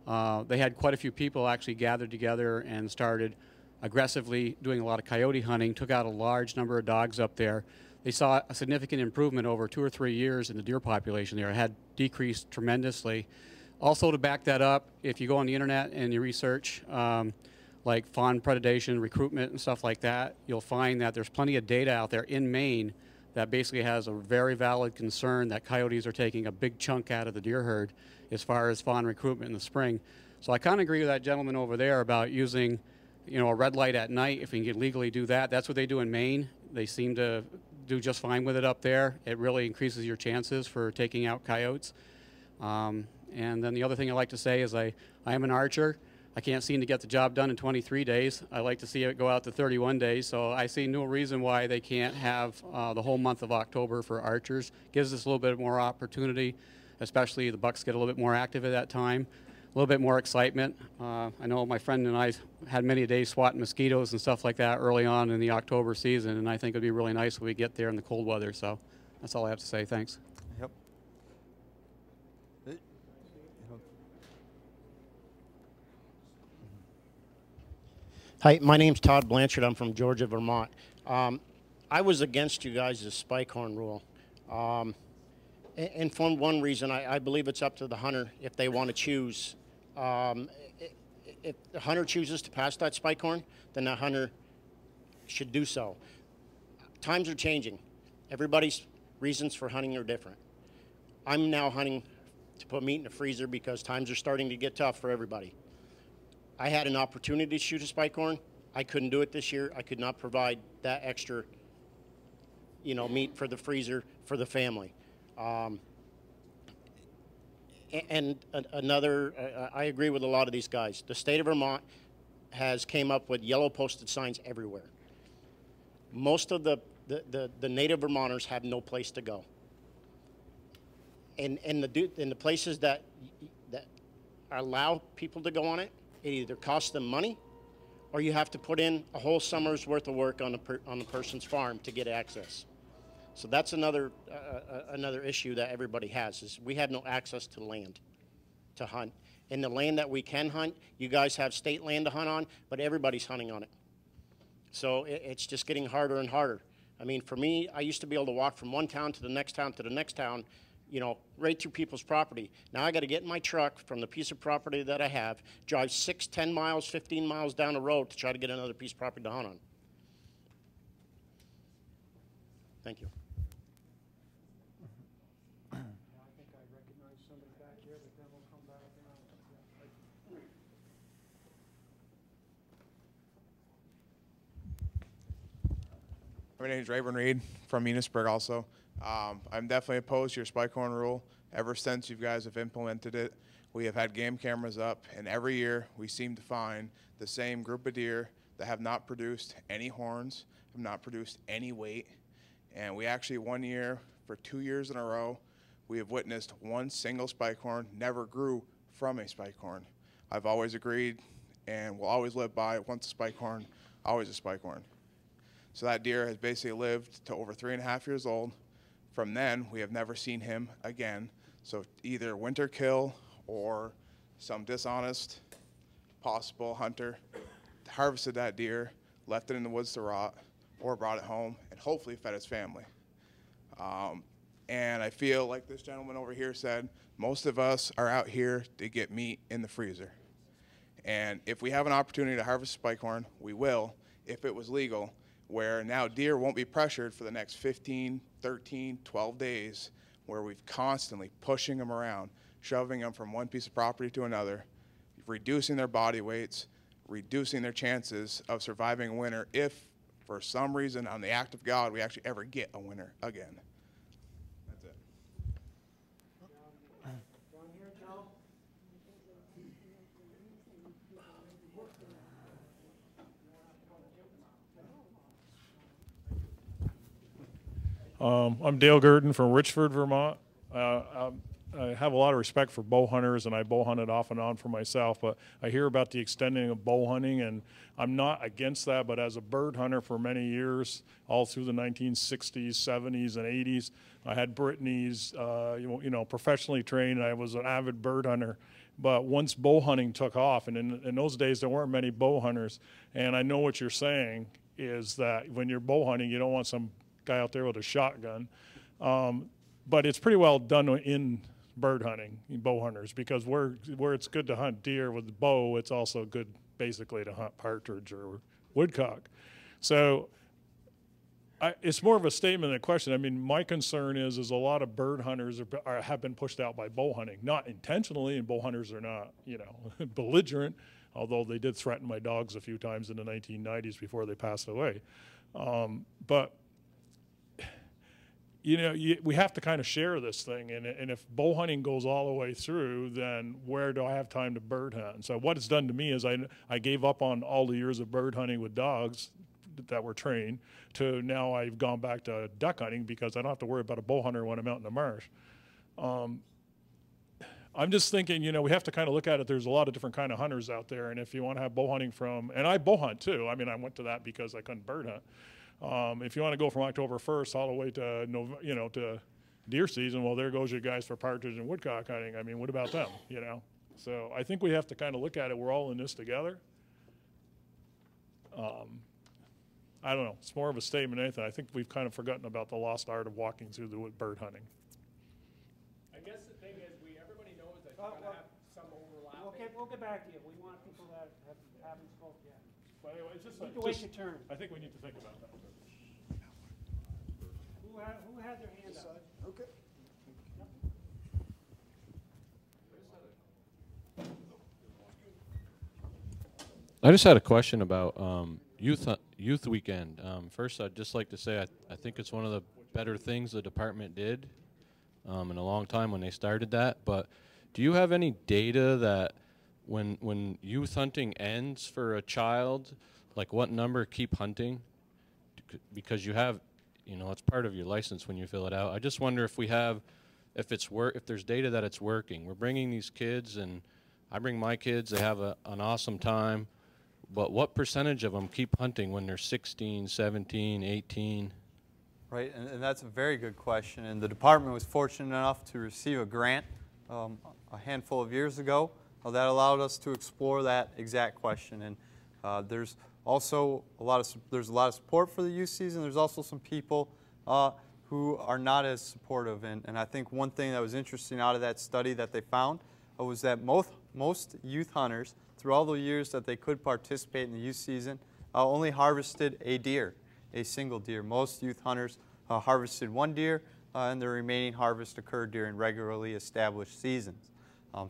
they had quite a few people actually gathered together and started aggressively doing a lot of coyote hunting, took out a large number of dogs up there. They saw a significant improvement over 2 or 3 years in the deer population there. It had decreased tremendously. Also, to back that up, if you go on the internet and you research like fawn predation, recruitment, and stuff like that, you'll find that there's plenty of data out there in Maine that basically has a very valid concern that coyotes are taking a big chunk out of the deer herd as far as fawn recruitment in the spring. So I kind of agree with that gentleman over there about using, you know, a red light at night if we can legally do that. That's what they do in Maine. They seem to do just fine with it up there. It really increases your chances for taking out coyotes. And then the other thing I like to say is I am an archer. I can't seem to get the job done in 23 days. I like to see it go out to 31 days, so I see no reason why they can't have the whole month of October for archers. Gives us a little bit more opportunity, especially the bucks get a little bit more active at that time, a little bit more excitement. I know my friend and I had many days swatting mosquitoes and stuff like that early on in the October season, and I think it would be really nice when we get there in the cold weather, so that's all I have to say. Thanks. Yep. Hi, my name's Todd Blanchard. I'm from Georgia, Vermont. I was against you guys' spike horn rule. And for one reason, I believe it's up to the hunter if they want to choose. If the hunter chooses to pass that spike horn, then the hunter should do so. Times are changing. Everybody's reasons for hunting are different. I'm now hunting to put meat in the freezer because times are starting to get tough for everybody. I had an opportunity to shoot a spike horn. I couldn't do it this year. I could not provide that extra, you know, meat for the freezer for the family. Another, I agree with a lot of these guys. The state of Vermont has came up with yellow posted signs everywhere. Most of the native Vermonters have no place to go. And the places that allow people to go on it, it either costs them money, or you have to put in a whole summer's worth of work on a person's farm to get access. So that's another issue that everybody has, is we have no access to land to hunt. In the land that we can hunt, you guys have state land to hunt on, but everybody's hunting on it. So it's just getting harder and harder. I mean, for me, I used to be able to walk from one town to the next town to the next town, you know, right through people's property. Now I got to get in my truck from the piece of property that I have, drive 6, 10 miles, 15 miles down the road to try to get another piece of property to hunt on. Thank you. I think I recognize somebody back here, but then we'll come back. My name is Rayburn Reed from Enosburg also. I'm definitely opposed to your spike horn rule. Ever since you guys have implemented it, we have had game cameras up, and every year we seem to find the same group of deer that have not produced any horns, have not produced any weight. And we actually, one year, for 2 years in a row, we have witnessed one single spike horn never grew from a spike horn. I've always agreed and will always live by, once a spike horn, always a spike horn. So that deer has basically lived to over 3.5 years old. From then, we have never seen him again. So either winter kill or some dishonest possible hunter harvested that deer, left it in the woods to rot, or brought it home and hopefully fed his family. And I feel like this gentleman over here said, most of us are out here to get meat in the freezer. And if we have an opportunity to harvest spike horn, we will, if it was legal, where now deer won't be pressured for the next 15, 13, 12 days, where we've constantly pushing them around, shoving them from one piece of property to another, reducing their body weights, reducing their chances of surviving winter if for some reason, on the act of God, we actually ever get a winner again. That's it. I'm Dale Gurton from Richford, Vermont. I have a lot of respect for bow hunters, and I bow hunted off and on for myself, but I hear about the extending of bow hunting, and I'm not against that, but as a bird hunter for many years, all through the 1960s, 70s, and 80s, I had Brittany's, professionally trained, and I was an avid bird hunter. But once bow hunting took off, and in those days there weren't many bow hunters, and I know what you're saying is that when you're bow hunting, you don't want some guy out there with a shotgun. But it's pretty well done in bird hunting, bow hunters, because where it's good to hunt deer with bow, it's also good basically to hunt partridge or woodcock. So it's more of a statement than a question. I mean, my concern is a lot of bird hunters have been pushed out by bow hunting, not intentionally, and bow hunters are not, belligerent, although they did threaten my dogs a few times in the 1990s before they passed away. But we have to kind of share this thing, and if bow hunting goes all the way through, then where do I have time to bird hunt? And so what it's done to me is I gave up on all the years of bird hunting with dogs that were trained to now I've gone back to duck hunting because I don't have to worry about a bow hunter when I'm out in the marsh. I'm just thinking, we have to kind of look at it. There's a lot of different kind of hunters out there, and if you want to have bow hunting and I bow hunt too. I mean, I went to that because I couldn't bird hunt. If you want to go from October 1st all the way to to deer season, well, there goes your guys for partridge and woodcock hunting. I mean, what about them? So I think we have to kind of look at it. We're all in this together. I don't know. It's more of a statement than anything. I think we've kind of forgotten about the lost art of walking through the wood bird hunting. I guess the thing is, everybody knows that you're going to have some overlap. We'll get back to you. We want people that haven't spoken yet. But anyway, it's just You need to wait your turn. I think we need to think about that. Who had their hand up? Okay. I just had a question about youth weekend. First, I'd just like to say I think it's one of the better things the department did in a long time when they started that. But do you have any data that when youth hunting ends for a child, like what number keep hunting? Because you have, it's part of your license when you fill it out. I just wonder if if there's data that it's working. We're bringing these kids, and I bring my kids. They have an awesome time. But what percentage of them keep hunting when they're 16, 17, 18? Right, and that's a very good question. And the department was fortunate enough to receive a grant a handful of years ago that allowed us to explore that exact question. And there's also a lot of support for the youth season. There's also some people who are not as supportive. And I think one thing that was interesting out of that study that they found was that most youth hunters, through all the years that they could participate in the youth season, only harvested a single deer. Most youth hunters harvested one deer, and the remaining harvest occurred during regularly established seasons.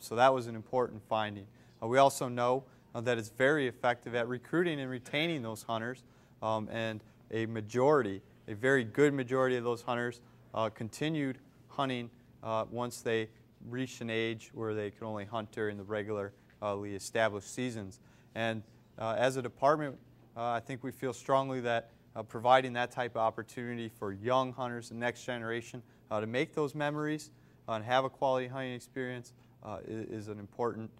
So that was an important finding. We also know that it's very effective at recruiting and retaining those hunters, and a very good majority of those hunters continued hunting once they reached an age where they could only hunt during the regularly established seasons. And as a department, I think we feel strongly that providing that type of opportunity for young hunters, the next generation, to make those memories and have a quality hunting experience is an important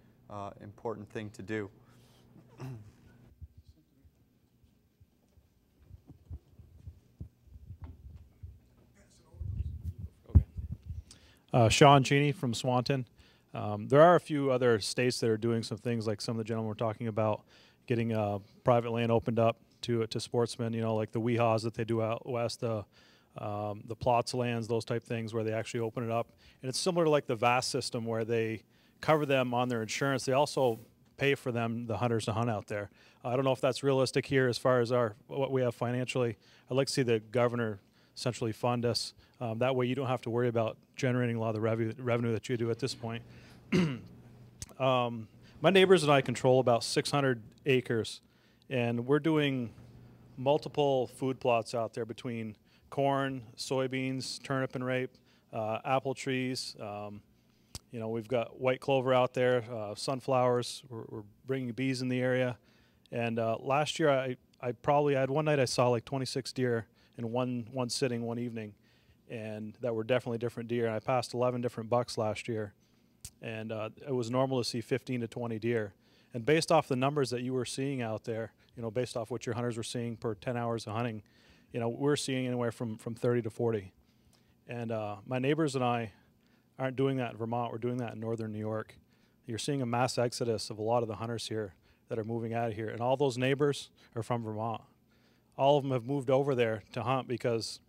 thing to do. Sean Cheney from Swanton. There are a few other states that are doing some things like some of the gentlemen were talking about, getting private land opened up to sportsmen, like the weehaws that they do out west, the plots lands, those type things where they actually open it up. And it's similar to like the VAST system where they cover them on their insurance. They also pay for them, the hunters, to hunt out there. I don't know if that's realistic here as far as what we have financially. I'd like to see the governor essentially fund us. That way you don't have to worry about generating a lot of the revenue that you do at this point. My neighbors and I control about 600 acres, and we're doing multiple food plots out there between corn, soybeans, turnip and rape, apple trees. You know, we've got white clover out there, sunflowers. We're bringing bees in the area. And last year, I had one night I saw like 26 deer in one sitting, one evening, and that were definitely different deer. And I passed 11 different bucks last year, and it was normal to see 15 to 20 deer. And based off the numbers that you were seeing out there, you know, based off what your hunters were seeing per 10 hours of hunting, you know, we're seeing anywhere from 30 to 40. And my neighbors and I aren't doing that in Vermont. We're doing that in northern New York. You're seeing a mass exodus of a lot of the hunters here that are moving out of here. And all those neighbors are from Vermont. All of them have moved over there to hunt because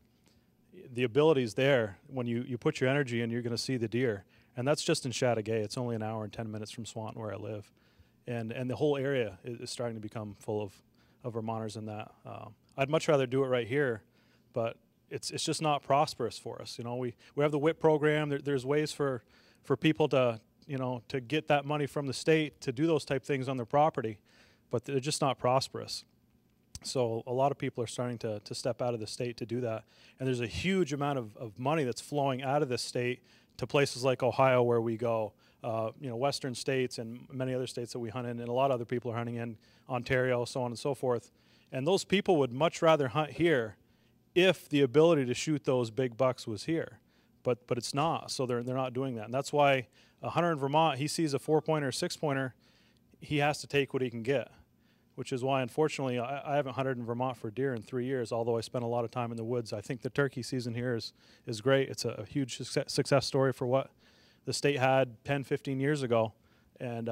the ability's there. When you put your energy in, you're going to see the deer. And that's just in Chateauguay. It's only an hour and 10 minutes from Swanton where I live. And the whole area is starting to become full of Vermonters in that. I'd much rather do it right here, but it's just not prosperous for us. You know, we have the WIP program. There's ways for people to, you know, to get that money from the state to do those type things on their property, but they're just not prosperous. So a lot of people are starting to step out of the state to do that. And there's a huge amount of money that's flowing out of the state to places like Ohio where we go, you know, western states and many other states that we hunt in, and a lot of other people are hunting in Ontario, so on and so forth. And those people would much rather hunt here if the ability to shoot those big bucks was here. But it's not, so they're not doing that. And that's why a hunter in Vermont, he sees a 4-pointer, 6-pointer, he has to take what he can get, which is why, unfortunately, I haven't hunted in Vermont for deer in 3 years, although I spent a lot of time in the woods. I think the turkey season here is great. It's a huge success story for what the state had 10, 15 years ago. And,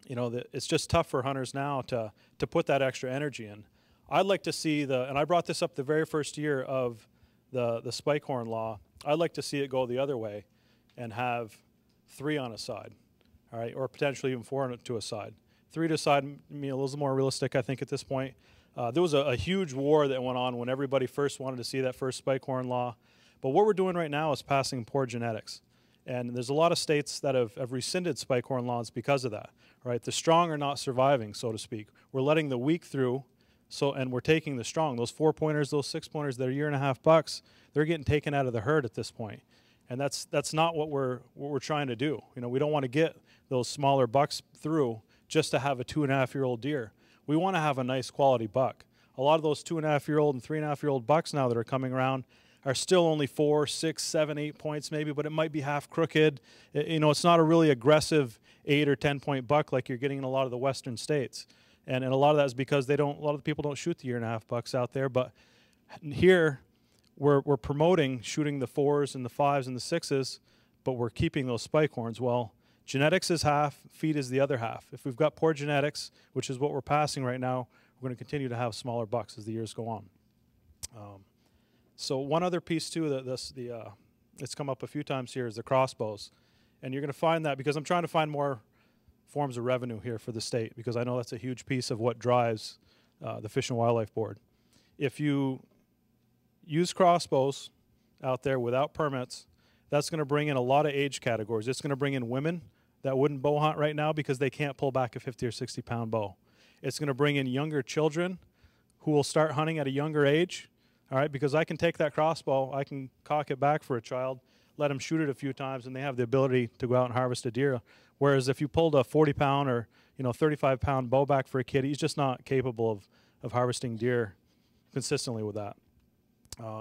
you know, it's just tough for hunters now to put that extra energy in. I'd like to see and I brought this up the very first year of the spike horn law, I'd like to see it go the other way and have 3 on a side, all right, or potentially even 4 to a side. 3 to a side, I mean, a little more realistic, I think, at this point. There was a huge war that went on when everybody first wanted to see that first spike horn law. But what we're doing right now is passing poor genetics. And there's a lot of states that have rescinded spike horn laws because of that, right? The strong are not surviving, so to speak. We're letting the weak through, and we're taking the strong. Those 4-pointers, those 6-pointers that are 1.5 bucks, they're getting taken out of the herd at this point. And that's not what we're trying to do. You know, we don't want to get those smaller bucks through just to have a 2.5-year-old deer. We want to have a nice quality buck. A lot of those 2.5-year-old and 3.5-year-old bucks now that are coming around are still only 4, 6, 7, 8 points maybe, but it might be half crooked. You know, it's not a really aggressive 8 or 10-point buck like you're getting in a lot of the western states. And a lot of that is because a lot of the people don't shoot the 1.5 bucks out there. But here, we're promoting shooting the 4s and the 5s and the 6s, but we're keeping those spike horns. Well, genetics is half, feed is the other half. If we've got poor genetics, which is what we're passing right now, we're going to continue to have smaller bucks as the years go on. So one other piece too that it's come up a few times here is the crossbows, and you're going to find that because I'm trying to find more forms of revenue here for the state, because I know that's a huge piece of what drives the Fish and Wildlife Board. If you use crossbows out there without permits, that's going to bring in a lot of age categories. It's going to bring in women that wouldn't bow hunt right now because they can't pull back a 50 or 60 pound bow. It's going to bring in younger children who will start hunting at a younger age, all right, because I can take that crossbow, I can cock it back for a child, let them shoot it a few times, and they have the ability to go out and harvest a deer. Whereas if you pulled a 40-pound or 35-pound bow back for a kid, he's just not capable of harvesting deer consistently with that.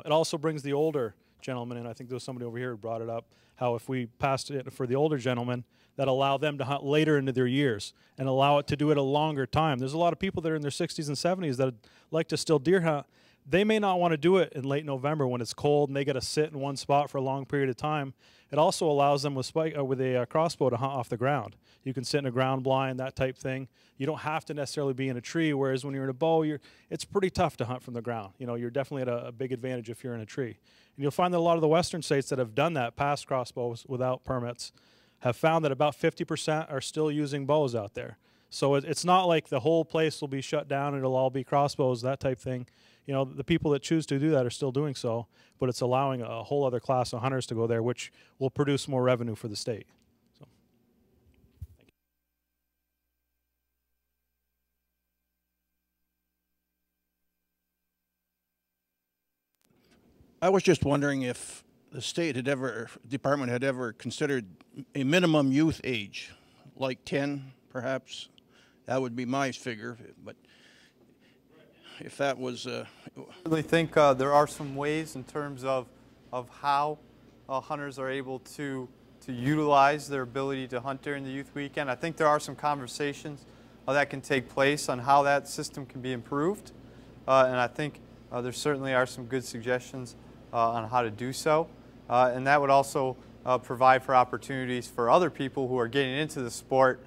It also brings the older gentlemen in. I think there was somebody over here who brought it up, how if we passed it for the older gentlemen, that allow them to hunt later into their years and allow it to do it a longer time. There's a lot of people that are in their 60s and 70s that like to still deer hunt. They may not want to do it in late November when it's cold and they got to sit in one spot for a long period of time. It also allows them with a crossbow to hunt off the ground. You can sit in a ground blind, that type thing. You don't have to necessarily be in a tree, whereas when you're in a bow, it's pretty tough to hunt from the ground. You know, you're definitely at a big advantage if you're in a tree. And you'll find that a lot of the western states that have done that, past crossbows without permits, have found that about 50% are still using bows out there. So it's not like the whole place will be shut down and it'll all be crossbows, that type thing. You know, the people that choose to do that are still doing so, but it's allowing a whole other class of hunters to go there, which will produce more revenue for the state. So, thank you. I was just wondering if the department had ever considered a minimum youth age, like 10, perhaps. That would be my figure, but if that was... I really think there are some ways in terms of how hunters are able to utilize their ability to hunt during the youth weekend. I think there are some conversations that can take place on how that system can be improved, and I think there certainly are some good suggestions on how to do so, and that would also provide for opportunities for other people who are getting into the sport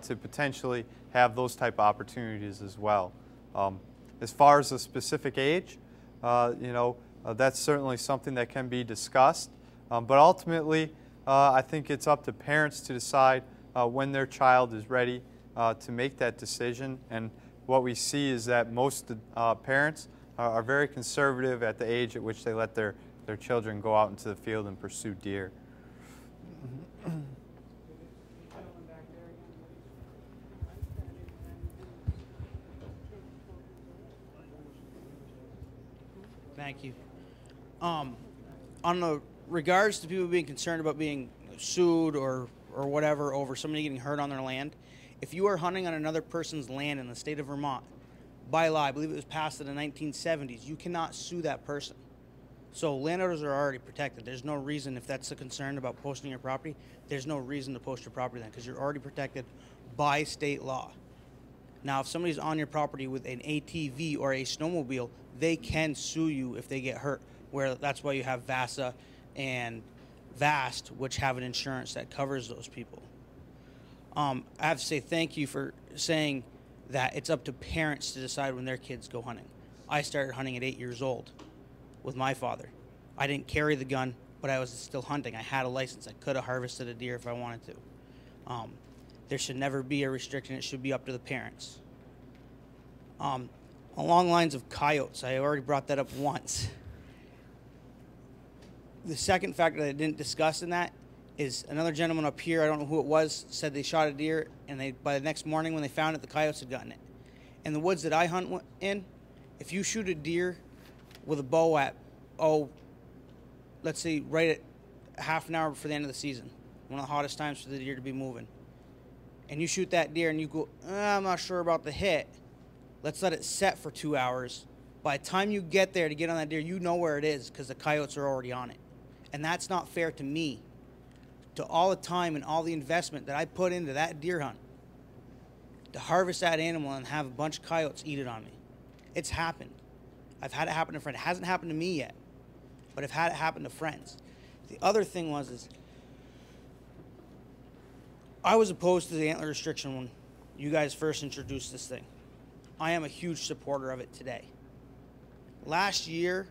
to potentially have those type of opportunities as well. As far as a specific age, that's certainly something that can be discussed, but ultimately I think it's up to parents to decide when their child is ready to make that decision, and what we see is that most parents are very conservative at the age at which they let their children go out into the field and pursue deer. Thank you. On the regards to people being concerned about being sued or whatever over somebody getting hurt on their land, if you are hunting on another person's land in the state of Vermont, by law, I believe it was passed in the 1970s, you cannot sue that person. So landowners are already protected. There's no reason, if that's a concern about posting your property, there's no reason to post your property then, because you're already protected by state law. Now, if somebody's on your property with an ATV or a snowmobile, they can sue you if they get hurt, where that's why you have VASA and VAST, which have an insurance that covers those people. I have to say thank you for saying that it's up to parents to decide when their kids go hunting. I started hunting at 8 years old with my father. I didn't carry the gun, but I was still hunting. I had a license. I could have harvested a deer if I wanted to. There should never be a restriction. It should be up to the parents. Along lines of coyotes, I already brought that up once. The second factor that I didn't discuss in that is another gentleman up here, I don't know who it was, said they shot a deer, and by the next morning when they found it, the coyotes had gotten it. In the woods that I hunt in, if you shoot a deer with a bow at, let's say right at half an hour before the end of the season, one of the hottest times for the deer to be moving, and you shoot that deer and you go, I'm not sure about the hit, let's let it set for 2 hours. By the time you get there to get on that deer, you know where it is because the coyotes are already on it. And that's not fair to me, to all the time and all the investment that I put into that deer hunt to harvest that animal and have a bunch of coyotes eat it on me. It's happened. I've had it happen to friends. It hasn't happened to me yet, but I've had it happen to friends. The other thing is I was opposed to the antler restriction when you guys first introduced this thing. I am a huge supporter of it today. Last year,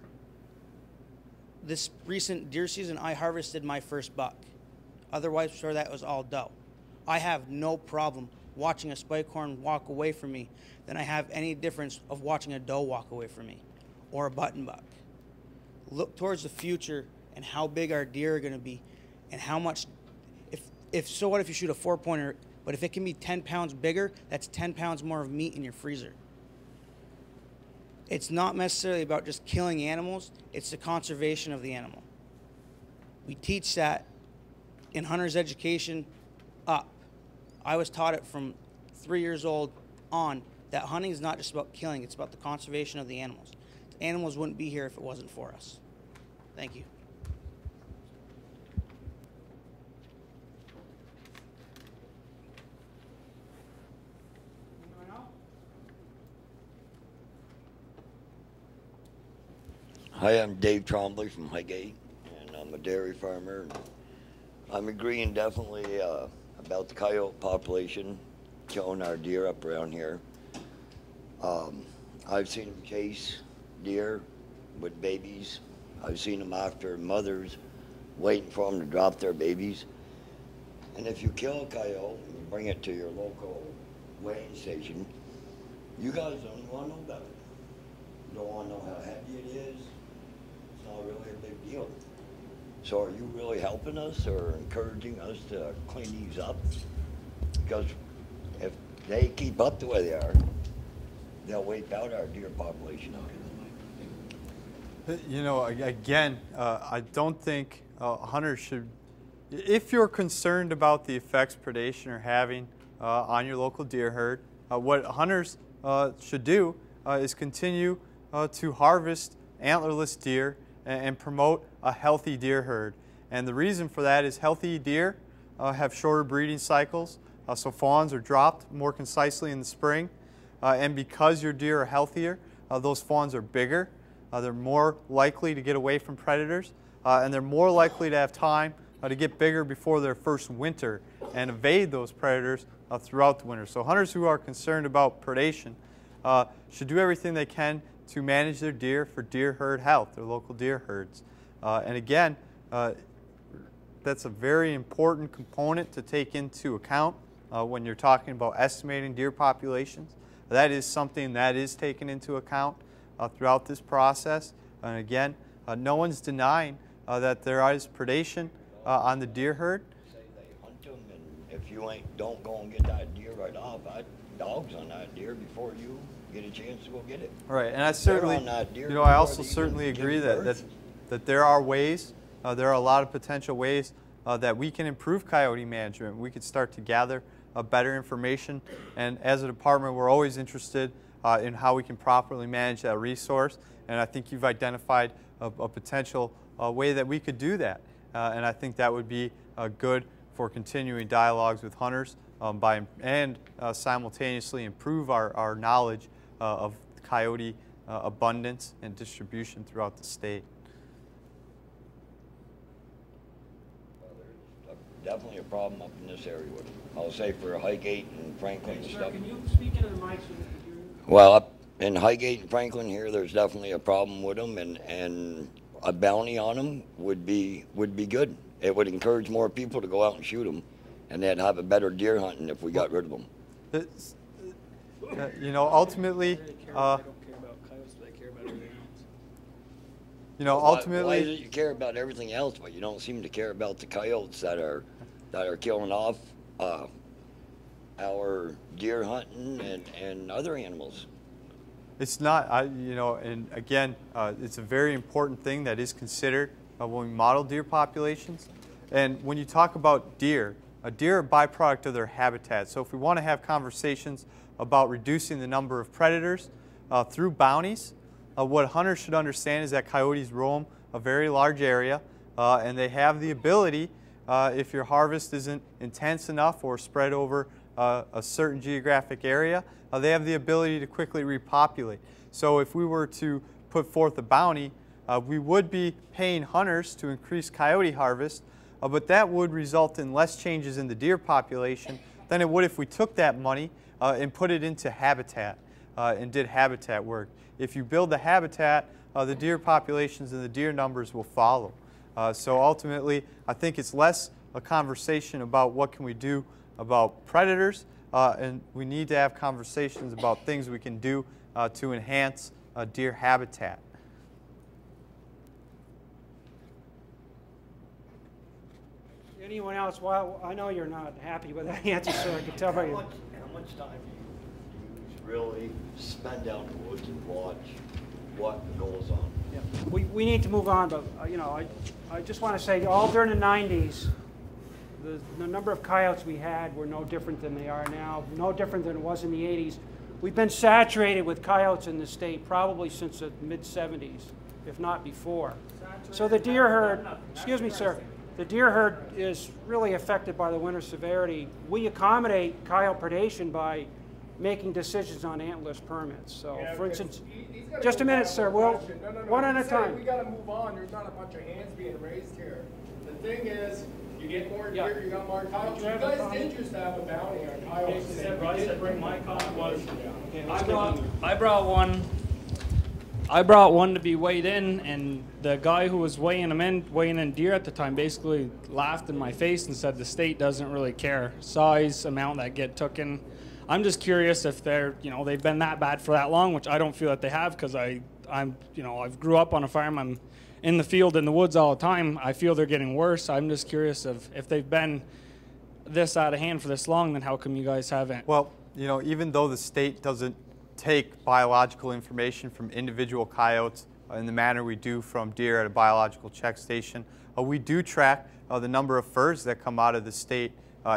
this recent deer season, I harvested my first buck. Otherwise, before that, was all doe. I have no problem watching a spikehorn walk away from me than I have any difference of watching a doe walk away from me or a button buck. Look towards the future and how big our deer are going to be and how much, so what if you shoot a 4-pointer, but if it can be 10 pounds bigger, that's 10 pounds more of meat in your freezer. It's not necessarily about just killing animals, it's the conservation of the animal. We teach that in hunter's education up. I was taught it from 3 years old on that hunting is not just about killing, it's about the conservation of the animals. The animals wouldn't be here if it wasn't for us. Thank you. Hi, I'm Dave Trombley from Highgate, and I'm a dairy farmer. I'm agreeing definitely about the coyote population killing our deer up around here. I've seen them chase deer with babies. I've seen them after mothers waiting for them to drop their babies. And if you kill a coyote and you bring it to your local weighing station, you guys don't want to know about it. You don't want to know how heavy it is. It's not really a big deal. So are you really helping us or encouraging us to clean these up? Because if they keep up the way they are, they'll wipe out our deer population. You know, again, I don't think hunters should, if you're concerned about the effects predation are having on your local deer herd, what hunters should do is continue to harvest antlerless deer and promote a healthy deer herd. And the reason for that is healthy deer have shorter breeding cycles, so fawns are dropped more concisely in the spring. And because your deer are healthier, those fawns are bigger, they're more likely to get away from predators, and they're more likely to have time to get bigger before their first winter and evade those predators throughout the winter. So hunters who are concerned about predation should do everything they can to manage their deer for deer herd health, their local deer herds. And again, that's a very important component to take into account when you're talking about estimating deer populations. That is something that is taken into account throughout this process. And again, no one's denying that there is predation on the deer herd. Say they hunt them, and if you don't go and get that deer right off, dogs on that deer before you get a chance to go get it. Right, and I certainly, you know, I also certainly agree that there are ways, there are a lot of potential ways that we can improve coyote management. We could start to gather better information, and as a department, we're always interested in how we can properly manage that resource. And I think you've identified a potential way that we could do that. And I think that would be good for continuing dialogues with hunters and simultaneously improve our knowledge of coyote abundance and distribution throughout the state. Definitely a problem up in this area with them. I'll say for Highgate and Franklin and stuff. Can you speak into the mic so we can hear you? Well, up in Highgate and Franklin here, there's definitely a problem with them, and a bounty on them would be good. It would encourage more people to go out and shoot them, and they'd have a better deer hunting if we got rid of them. You know, ultimately, you know, ultimately, why is it you care about everything else, but you don't seem to care about the coyotes that are killing off our deer hunting and other animals? It's not, you know, and again, it's a very important thing that is considered when we model deer populations. And when you talk about deer, a deer are a byproduct of their habitat. So if we want to have conversations about reducing the number of predators through bounties, what hunters should understand is that coyotes roam a very large area, and they have the ability, if your harvest isn't intense enough or spread over a certain geographic area, they have the ability to quickly repopulate. So if we were to put forth a bounty, we would be paying hunters to increase coyote harvest, but that would result in less changes in the deer population than it would if we took that money and put it into habitat and did habitat work. If you build the habitat, the deer populations and the deer numbers will follow. So ultimately, I think it's less a conversation about what can we do about predators, and we need to have conversations about things we can do to enhance deer habitat. Anyone else? Well, I know you're not happy with that answer, so I can tell by you. How much time do you really spend out in the woods and watch what goes on? Yeah. We need to move on, but you know, I just want to say, all during the 90s, the number of coyotes we had were no different than they are now, no different than it was in the 80s. We've been saturated with coyotes in the state probably since the mid-70s, if not before. So the deer herd, excuse me, sir, the deer herd is really affected by the winter severity. We accommodate coyote predation by making decisions on antlerless permits. So, yeah, for instance, just a minute, sir. Well, one at a time. We got to move on. There's not a bunch of hands being raised here. The thing is, you get more deer, you got more coyotes. You guys did just have a bounty on coyotes. My comment was, I brought one to be weighed in, and the guy who was weighing in deer at the time basically laughed in my face and said the state doesn't really care size, amount that get taken. I'm just curious if they're, you know, they've been that bad for that long, which I don't feel that they have, because I'm, you know, I've grew up on a farm. I'm in the field, in the woods all the time. I feel they're getting worse. I'm just curious if they've been this out of hand for this long, then how come you guys haven't? Well, you know, even though the state doesn't take biological information from individual coyotes in the manner we do from deer at a biological check station. We do track the number of furs that come out of the state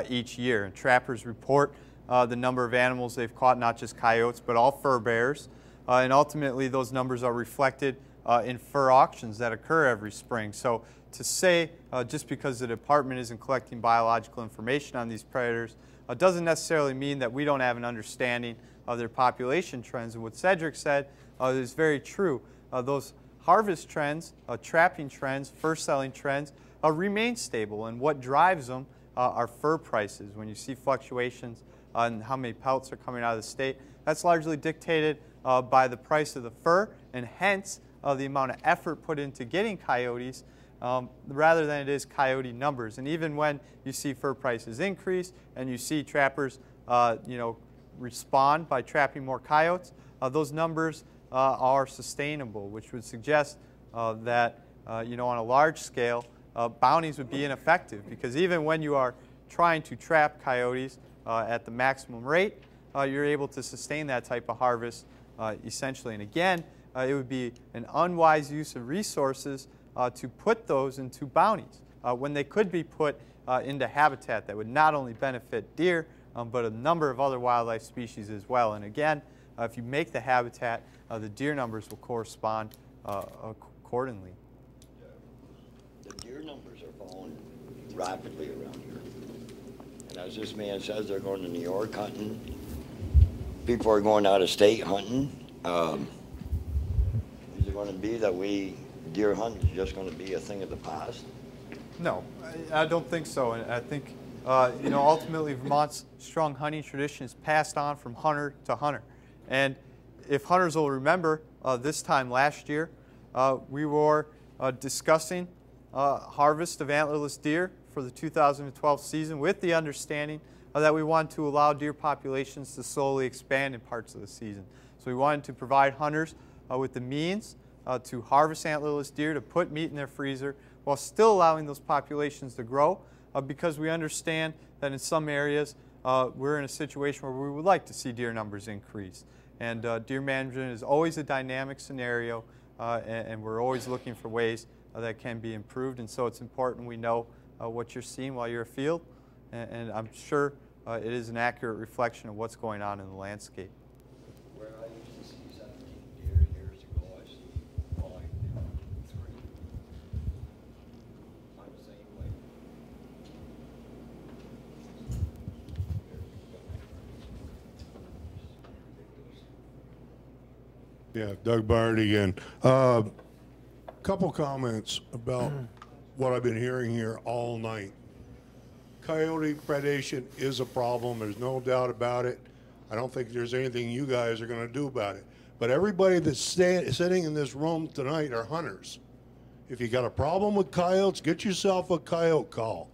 each year, and trappers report the number of animals they've caught, not just coyotes, but all fur bears, and ultimately those numbers are reflected in fur auctions that occur every spring. So to say just because the department isn't collecting biological information on these predators doesn't necessarily mean that we don't have an understanding of their population trends. And what Cedric said is very true. Those harvest trends, trapping trends, fur selling trends remain stable, and what drives them are fur prices. When you see fluctuations on how many pelts are coming out of the state, that's largely dictated by the price of the fur, and hence the amount of effort put into getting coyotes rather than it is coyote numbers. And even when you see fur prices increase and you see trappers respond by trapping more coyotes, those numbers are sustainable, which would suggest that on a large scale, bounties would be ineffective, because even when you are trying to trap coyotes at the maximum rate, you're able to sustain that type of harvest essentially. And again, it would be an unwise use of resources to put those into bounties when they could be put into habitat that would not only benefit deer, but a number of other wildlife species as well. And again, if you make the habitat, the deer numbers will correspond accordingly. The deer numbers are falling rapidly around here. And as this man says, they're going to New York hunting. People are going out of state hunting. Is it going to be that deer hunting is just going to be a thing of the past? No, I don't think so. And I think, ultimately Vermont's strong hunting tradition is passed on from hunter to hunter. And if hunters will remember, this time last year, we were discussing harvest of antlerless deer for the 2012 season with the understanding that we wanted to allow deer populations to slowly expand in parts of the season. So we wanted to provide hunters with the means to harvest antlerless deer, to put meat in their freezer, while still allowing those populations to grow, because we understand that in some areas we're in a situation where we would like to see deer numbers increase. And deer management is always a dynamic scenario, and we're always looking for ways that can be improved. And so it's important we know what you're seeing while you're afield, and I'm sure it is an accurate reflection of what's going on in the landscape. Where I used to see 17 deer years ago, I see 5, 3. I'm the same way. Yeah, Doug Bard again. Couple comments about what I've been hearing here all night. Coyote predation is a problem. There's no doubt about it. I don't think there's anything you guys are going to do about it. But everybody that's sitting in this room tonight are hunters. If you got a problem with coyotes, get yourself a coyote call.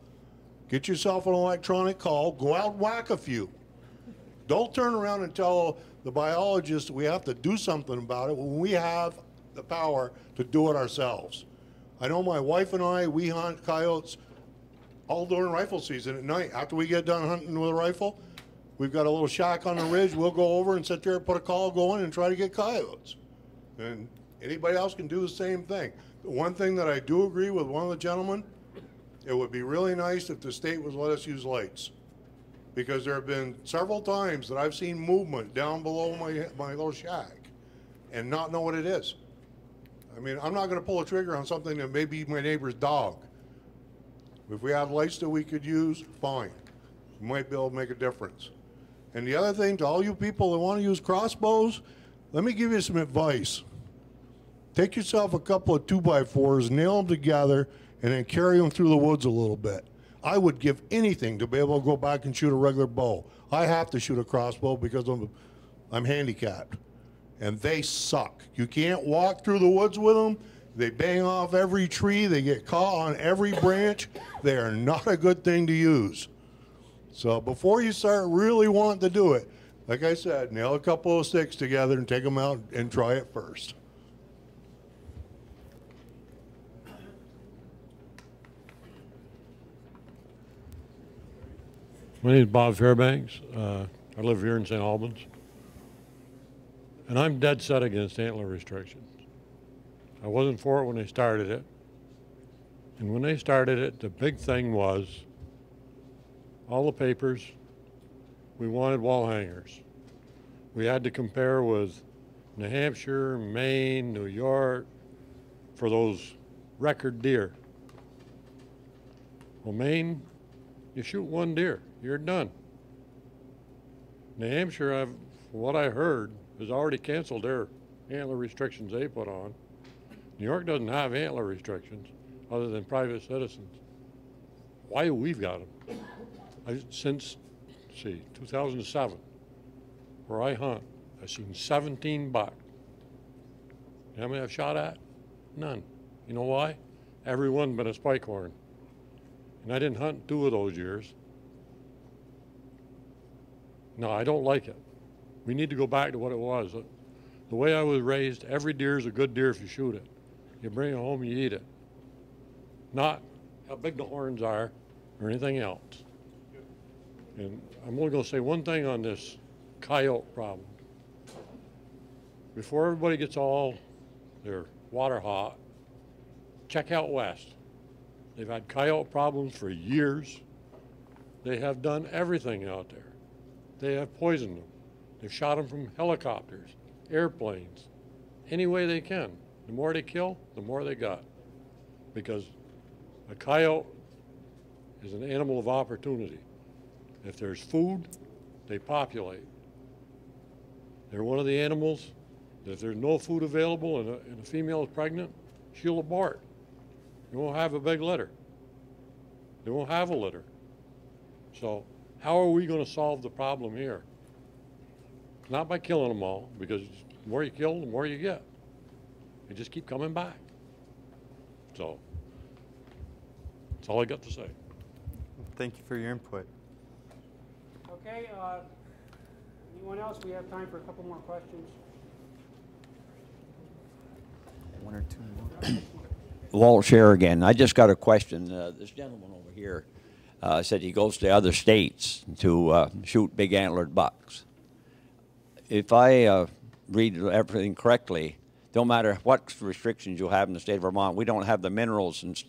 Get yourself an electronic call. Go out and whack a few. Don't turn around and tell the biologists we have to do something about it when we have the power to do it ourselves. I know my wife and I, we hunt coyotes all during rifle season at night. After we get done hunting with a rifle, we've got a little shack on the ridge. We'll go over and sit there and put a call going and try to get coyotes. And anybody else can do the same thing. The one thing that I do agree with one of the gentlemen, it would be really nice if the state would let us use lights. Because there have been several times that I've seen movement down below my little shack and not know what it is. I mean, I'm not going to pull a trigger on something that may be my neighbor's dog. If we have lights that we could use, fine. We might be able to make a difference. And the other thing, to all you people that want to use crossbows, let me give you some advice. Take yourself a couple of 2x4s, nail them together, and then carry them through the woods a little bit. I would give anything to be able to go back and shoot a regular bow. I have to shoot a crossbow because I'm handicapped. And they suck. You can't walk through the woods with them. They bang off every tree. They get caught on every branch. They are not a good thing to use. So before you start really wanting to do it, like I said, nail a couple of sticks together and take them out and try it first. My name is Bob Fairbanks. I live here in St. Albans. And I'm dead set against antler restrictions. I wasn't for it when they started it. And when they started it, the big thing was all the papers, we wanted wall hangers. We had to compare with New Hampshire, Maine, New York for those record deer. Well, Maine, you shoot one deer, you're done. New Hampshire, from what I heard, has already canceled their antler restrictions they put on. New York doesn't have antler restrictions other than private citizens. Why we've got them? Since, let's see, 2007, where I hunt, I've seen 17 buck. You know how many I've shot at? None. You know why? Every one but a spike horn. And I didn't hunt 2 of those years. No, I don't like it. We need to go back to what it was. The way I was raised, every deer is a good deer if you shoot it. You bring it home, you eat it. Not how big the horns are or anything else. And I'm only going to say one thing on this coyote problem. Before everybody gets all their water hot, check out west. They've had coyote problems for years. They have done everything out there. They have poisoned them. They've shot them from helicopters, airplanes, any way they can. The more they kill, the more they got. Because a coyote is an animal of opportunity. If there's food, they populate. They're one of the animals that if there's no food available and a female is pregnant, she'll abort. You won't have a big litter. They won't have a litter. So how are we going to solve the problem here? Not by killing them all, because the more you kill, the more you get. They just keep coming back. So that's all I got to say. Thank you for your input. Okay, anyone else? We have time for a couple more questions. 1 or 2 more. Walt Scher again. I just got a question. This gentleman over here said he goes to other states to shoot big antlered bucks. If I read everything correctly, don't matter what restrictions you have in the state of Vermont, we don't have the minerals and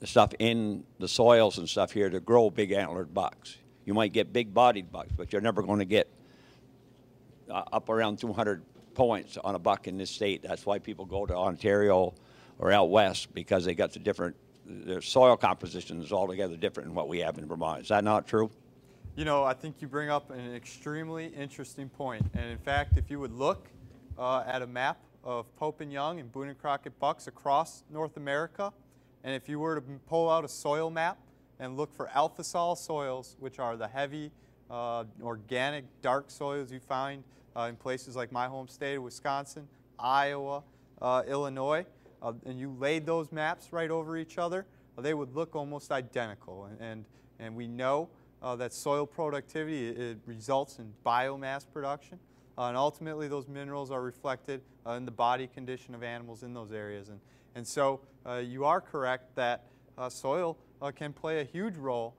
stuff in the soils and stuff here to grow big antlered bucks. You might get big bodied bucks, but you're never going to get up around 200 points on a buck in this state. That's why people go to Ontario or out west, because they got the different, their soil composition is altogether different than what we have in Vermont. Is that not true? You know, I think you bring up an extremely interesting point. And in fact, if you would look at a map of Pope and Young and Boone and Crockett bucks across North America, and if you were to pull out a soil map and look for alpha sol soils, which are the heavy, organic, dark soils you find in places like my home state of Wisconsin, Iowa, Illinois, and you laid those maps right over each other, they would look almost identical. And we know that soil productivity, it results in biomass production, and ultimately those minerals are reflected in the body condition of animals in those areas. And so you are correct that soil can play a huge role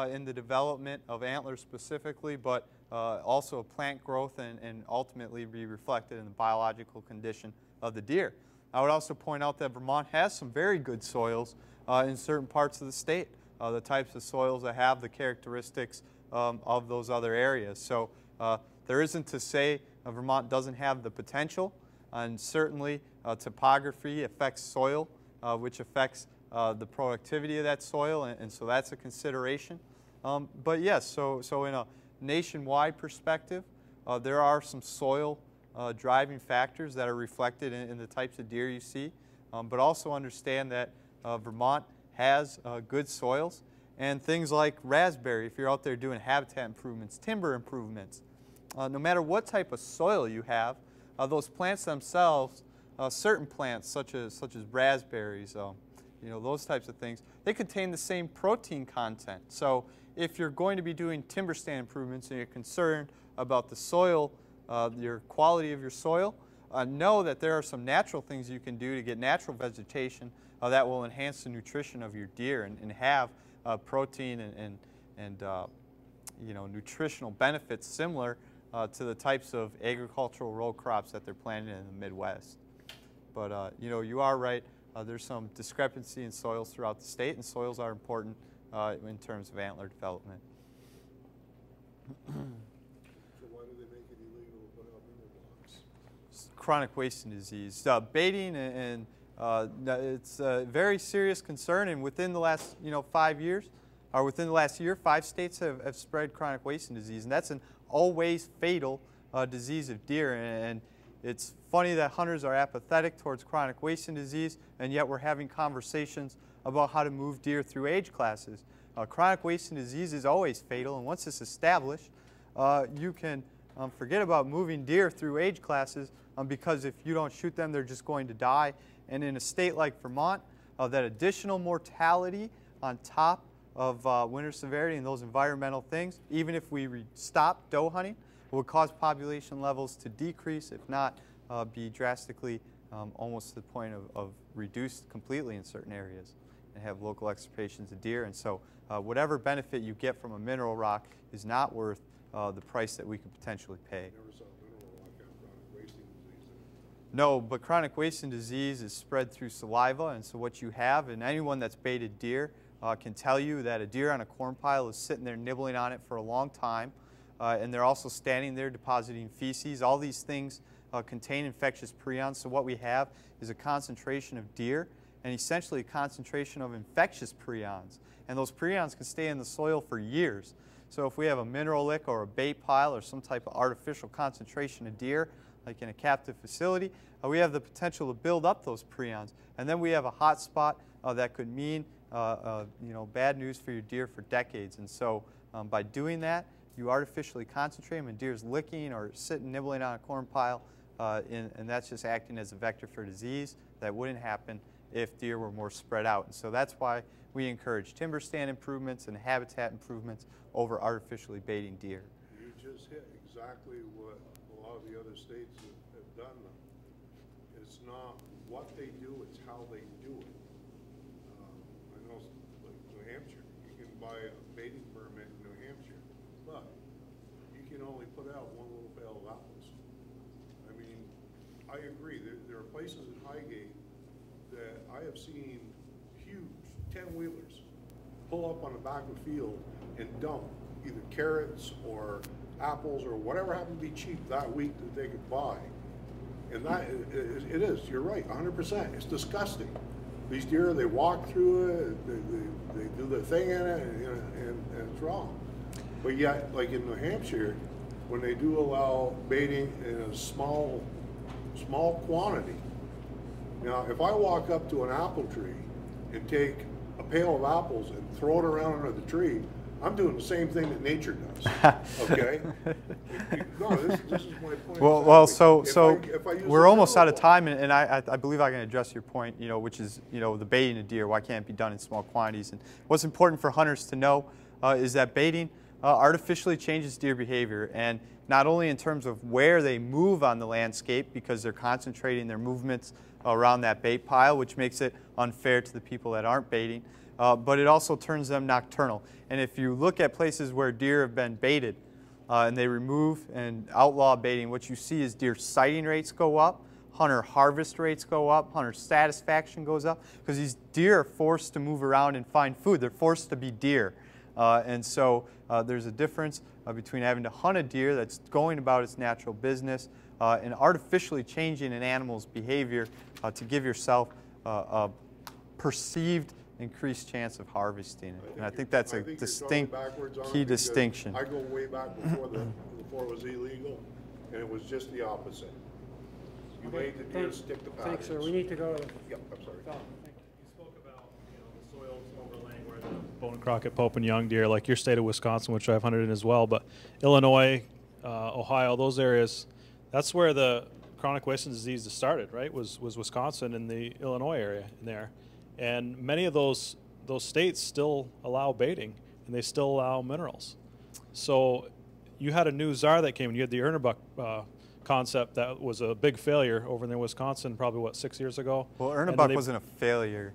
in the development of antlers specifically, but also plant growth and ultimately be reflected in the biological condition of the deer. I would also point out that Vermont has some very good soils in certain parts of the state, the types of soils that have the characteristics of those other areas. So there isn't to say Vermont doesn't have the potential, and certainly topography affects soil, which affects the productivity of that soil, and so that's a consideration. But yes, so in a nationwide perspective, there are some soil driving factors that are reflected in the types of deer you see, but also understand that Vermont has good soils, and things like raspberry, if you're out there doing habitat improvements, timber improvements, no matter what type of soil you have, those plants themselves, certain plants such as raspberries, you know, those types of things, they contain the same protein content. So if you're going to be doing timber stand improvements and you're concerned about the soil, your quality of your soil, know that there are some natural things you can do to get natural vegetation that will enhance the nutrition of your deer and have protein and you know, nutritional benefits similar to the types of agricultural row crops that they're planting in the Midwest. But you know, you are right. There's some discrepancy in soils throughout the state, and soils are important in terms of antler development. So why do they make it illegal to put out mineral blocks? Chronic wasting disease. Baiting and it's a very serious concern, and within the last 5 years, or within the last year, 5 states have spread chronic wasting disease, and that's an always fatal disease of deer. And it's funny that hunters are apathetic towards chronic wasting disease, and yet we're having conversations about how to move deer through age classes. Chronic wasting disease is always fatal, and once it's established, you can forget about moving deer through age classes because if you don't shoot them, they're just going to die. And in a state like Vermont, that additional mortality on top of winter severity and those environmental things, even if we stop doe hunting, would cause population levels to decrease, if not be drastically almost to the point of reduced completely in certain areas, and have local extirpations of deer. And so whatever benefit you get from a mineral rock is not worth the price that we could potentially pay. No, but chronic wasting disease is spread through saliva, and so what you have, and anyone that's baited deer can tell you that a deer on a corn pile is sitting there nibbling on it for a long time, and they're also standing there depositing feces. All these things contain infectious prions, so what we have is a concentration of deer and essentially a concentration of infectious prions, and those prions can stay in the soil for years. So if we have a mineral lick or a bait pile or some type of artificial concentration of deer, like in a captive facility, we have the potential to build up those prions, and then we have a hot spot that could mean bad news for your deer for decades. And so by doing that, you artificially concentrate them, and deer's licking or sitting nibbling on a corn pile, and that's just acting as a vector for disease that wouldn't happen if deer were more spread out. And so that's why we encourage timber stand improvements and habitat improvements over artificially baiting deer. You just hit exactly what a lot of the other states have done. It's not what they do, it's how they do it. I know, like New Hampshire, you can buy a baiting permit in New Hampshire, but you can only put out one little bale of apples. I mean, I agree, there are places in Highgate that I have seen huge 10-wheelers pull up on the back of the field and dump either carrots or apples or whatever happened to be cheap that week that they could buy. And that, it is, you're right, 100%. It's disgusting. These deer, they walk through it, they do their thing in it, and it's wrong. But yet, like in New Hampshire, when they do allow baiting in a small quantity, now if I walk up to an apple tree and take a pail of apples and throw it around under the tree, I'm doing the same thing that nature does. Okay? No, this is my point. Well, so if I use we're almost out of time, and I believe I can address your point, which is, the baiting of deer, why can't it be done in small quantities? And what's important for hunters to know is that baiting artificially changes deer behavior, and not only in terms of where they move on the landscape, because they're concentrating their movements around that bait pile, which makes it unfair to the people that aren't baiting, but it also turns them nocturnal. And if you look at places where deer have been baited and they remove and outlaw baiting, what you see is deer sighting rates go up, hunter harvest rates go up, hunter satisfaction goes up, because these deer are forced to move around and find food. They're forced to be deer. And so there's a difference between having to hunt a deer that's going about its natural business and artificially changing an animal's behavior to give yourself a perceived increased chance of harvesting it. And I think that's a distinct key distinction. I go way back before it was illegal, and it was just the opposite. You made the deer stick to patterns. Thanks, sir. We need to go. Yep, I'm sorry. Oh, You spoke about the soils overlaying where the Bone and Crockett, Pope, and Young deer, like your state of Wisconsin, which I've hunted in as well, but Illinois, Ohio, those areas, that's where the chronic wasting disease started, right? Was Wisconsin and the Illinois area in there. And many of those states still allow baiting, and they still allow minerals. So you had a new czar that came, and you had the Ernebuck concept that was a big failure over in Wisconsin probably, what, 6 years ago? Well, Ernebuck wasn't a failure.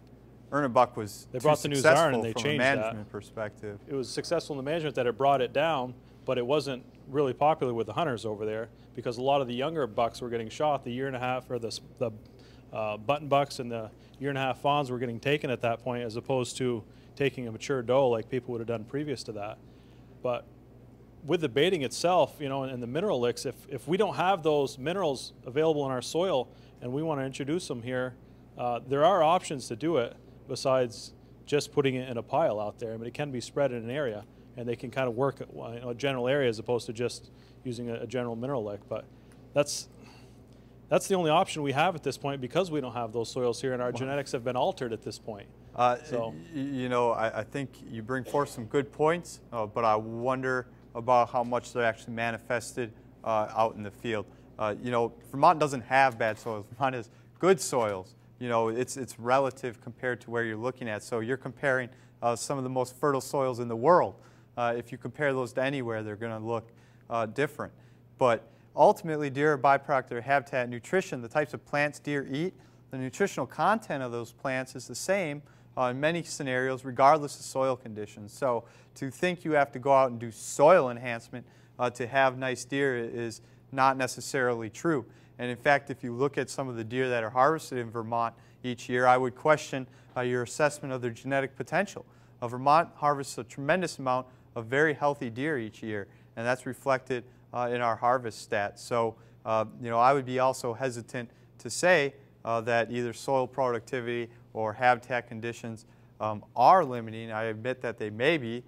Ernebuck was they brought the new czar and they from changed a management that. perspective. It was successful in the management that it brought it down, but it wasn't really popular with the hunters over there because a lot of the younger bucks were getting shot the year and a half or the button bucks and the year-and-a-half fawns were getting taken at that point, as opposed to taking a mature doe like people would have done previous to that. But with the baiting itself, you know, and the mineral licks, if we don't have those minerals available in our soil and we want to introduce them here, there are options to do it besides just putting it in a pile out there. I mean, it can be spread in an area, and they can kind of work a general area as opposed to just using a general mineral lick. But that's the only option we have at this point, because we don't have those soils here, and our genetics have been altered at this point. You know, I think you bring forth some good points, but I wonder about how much they're actually manifested out in the field. You know, Vermont doesn't have bad soils. Vermont has good soils. You know, it's relative compared to where you're looking at. So you're comparing some of the most fertile soils in the world. If you compare those to anywhere, they're going to look different. But ultimately, deer are a byproduct of their habitat and nutrition. The types of plants deer eat, the nutritional content of those plants is the same in many scenarios, regardless of soil conditions. So to think you have to go out and do soil enhancement to have nice deer is not necessarily true. And in fact, if you look at some of the deer that are harvested in Vermont each year, I would question your assessment of their genetic potential. Vermont harvests a tremendous amount of very healthy deer each year, and that's reflected in our harvest stats. So, you know, I would be also hesitant to say that either soil productivity or habitat conditions are limiting. I admit that they may be,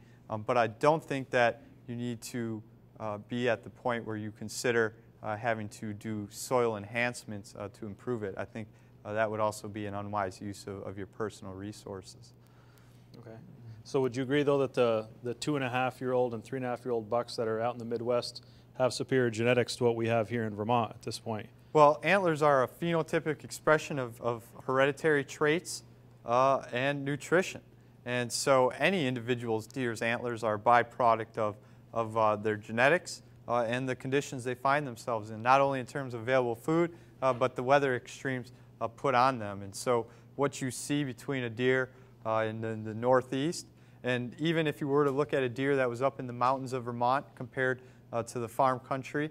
but I don't think that you need to be at the point where you consider having to do soil enhancements to improve it. I think that would also be an unwise use of your personal resources. Okay. So would you agree, though, that the 2.5-year-old and 3.5-year-old bucks that are out in the Midwest have superior genetics to what we have here in Vermont at this point? Well, antlers are a phenotypic expression of hereditary traits and nutrition. And so any individual's deer's antlers are a byproduct of their genetics and the conditions they find themselves in, not only in terms of available food, but the weather extremes put on them. And so what you see between a deer in the Northeast, and even if you were to look at a deer that was up in the mountains of Vermont compared to the farm country,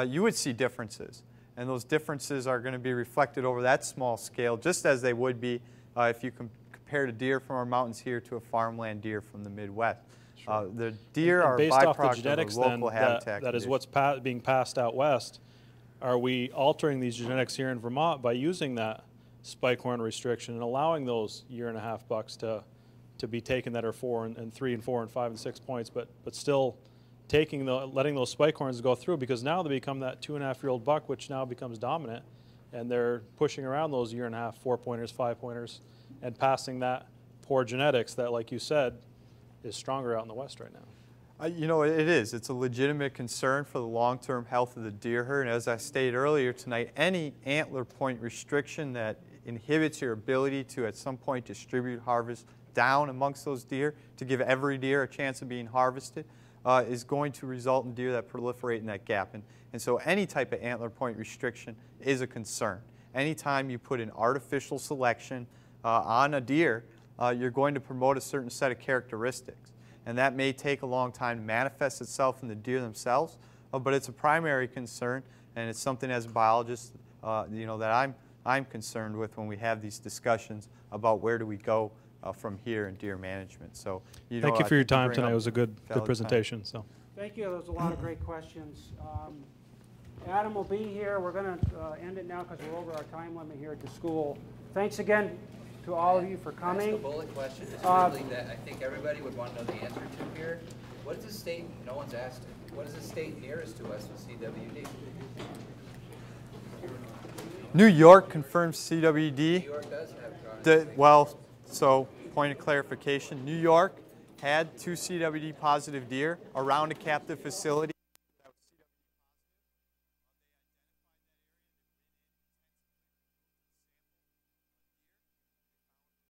you would see differences. And those differences are going to be reflected over that small scale, just as they would be if you compared a deer from our mountains here to a farmland deer from the Midwest. Sure. The deer are based off the byproduct genetics of local habitat that is what's being passed out west. Are we altering these genetics here in Vermont by using that spike horn restriction and allowing those year-and-a-half bucks to be taken that are 4 and 3 and 4 and 5 and 6 points, but still letting those spike horns go through, because now they become that 2.5-year-old buck, which now becomes dominant, and they're pushing around those year-and-a-half 4-pointers, 5-pointers, and passing that poor genetics that, like you said, is stronger out in the West right now. You know, it is. It's a legitimate concern for the long-term health of the deer herd. And as I stated earlier tonight, any antler point restriction that inhibits your ability to at some point distribute harvest down amongst those deer to give every deer a chance of being harvested is going to result in deer that proliferate in that gap. And so any type of antler point restriction is a concern. Anytime you put an artificial selection on a deer, you're going to promote a certain set of characteristics. And that may take a long time to manifest itself in the deer themselves, but it's a primary concern, and it's something as a biologist you know, that I'm concerned with when we have these discussions about where do we go from here in deer management. So, you know, thank you for your time tonight. It was a good presentation. So, thank you. There was a lot of great questions. Adam will be here. We're going to end it now because we're over our time limit here at the school. Thanks again to all of you for coming. Ask a bullet question. It's really that I think everybody would want to know the answer to here. What is the state? No one's asked it. What is the state nearest to us with CWD? New York confirms CWD. New York does have well, so point of clarification, New York had 2 CWD positive deer around a captive facility.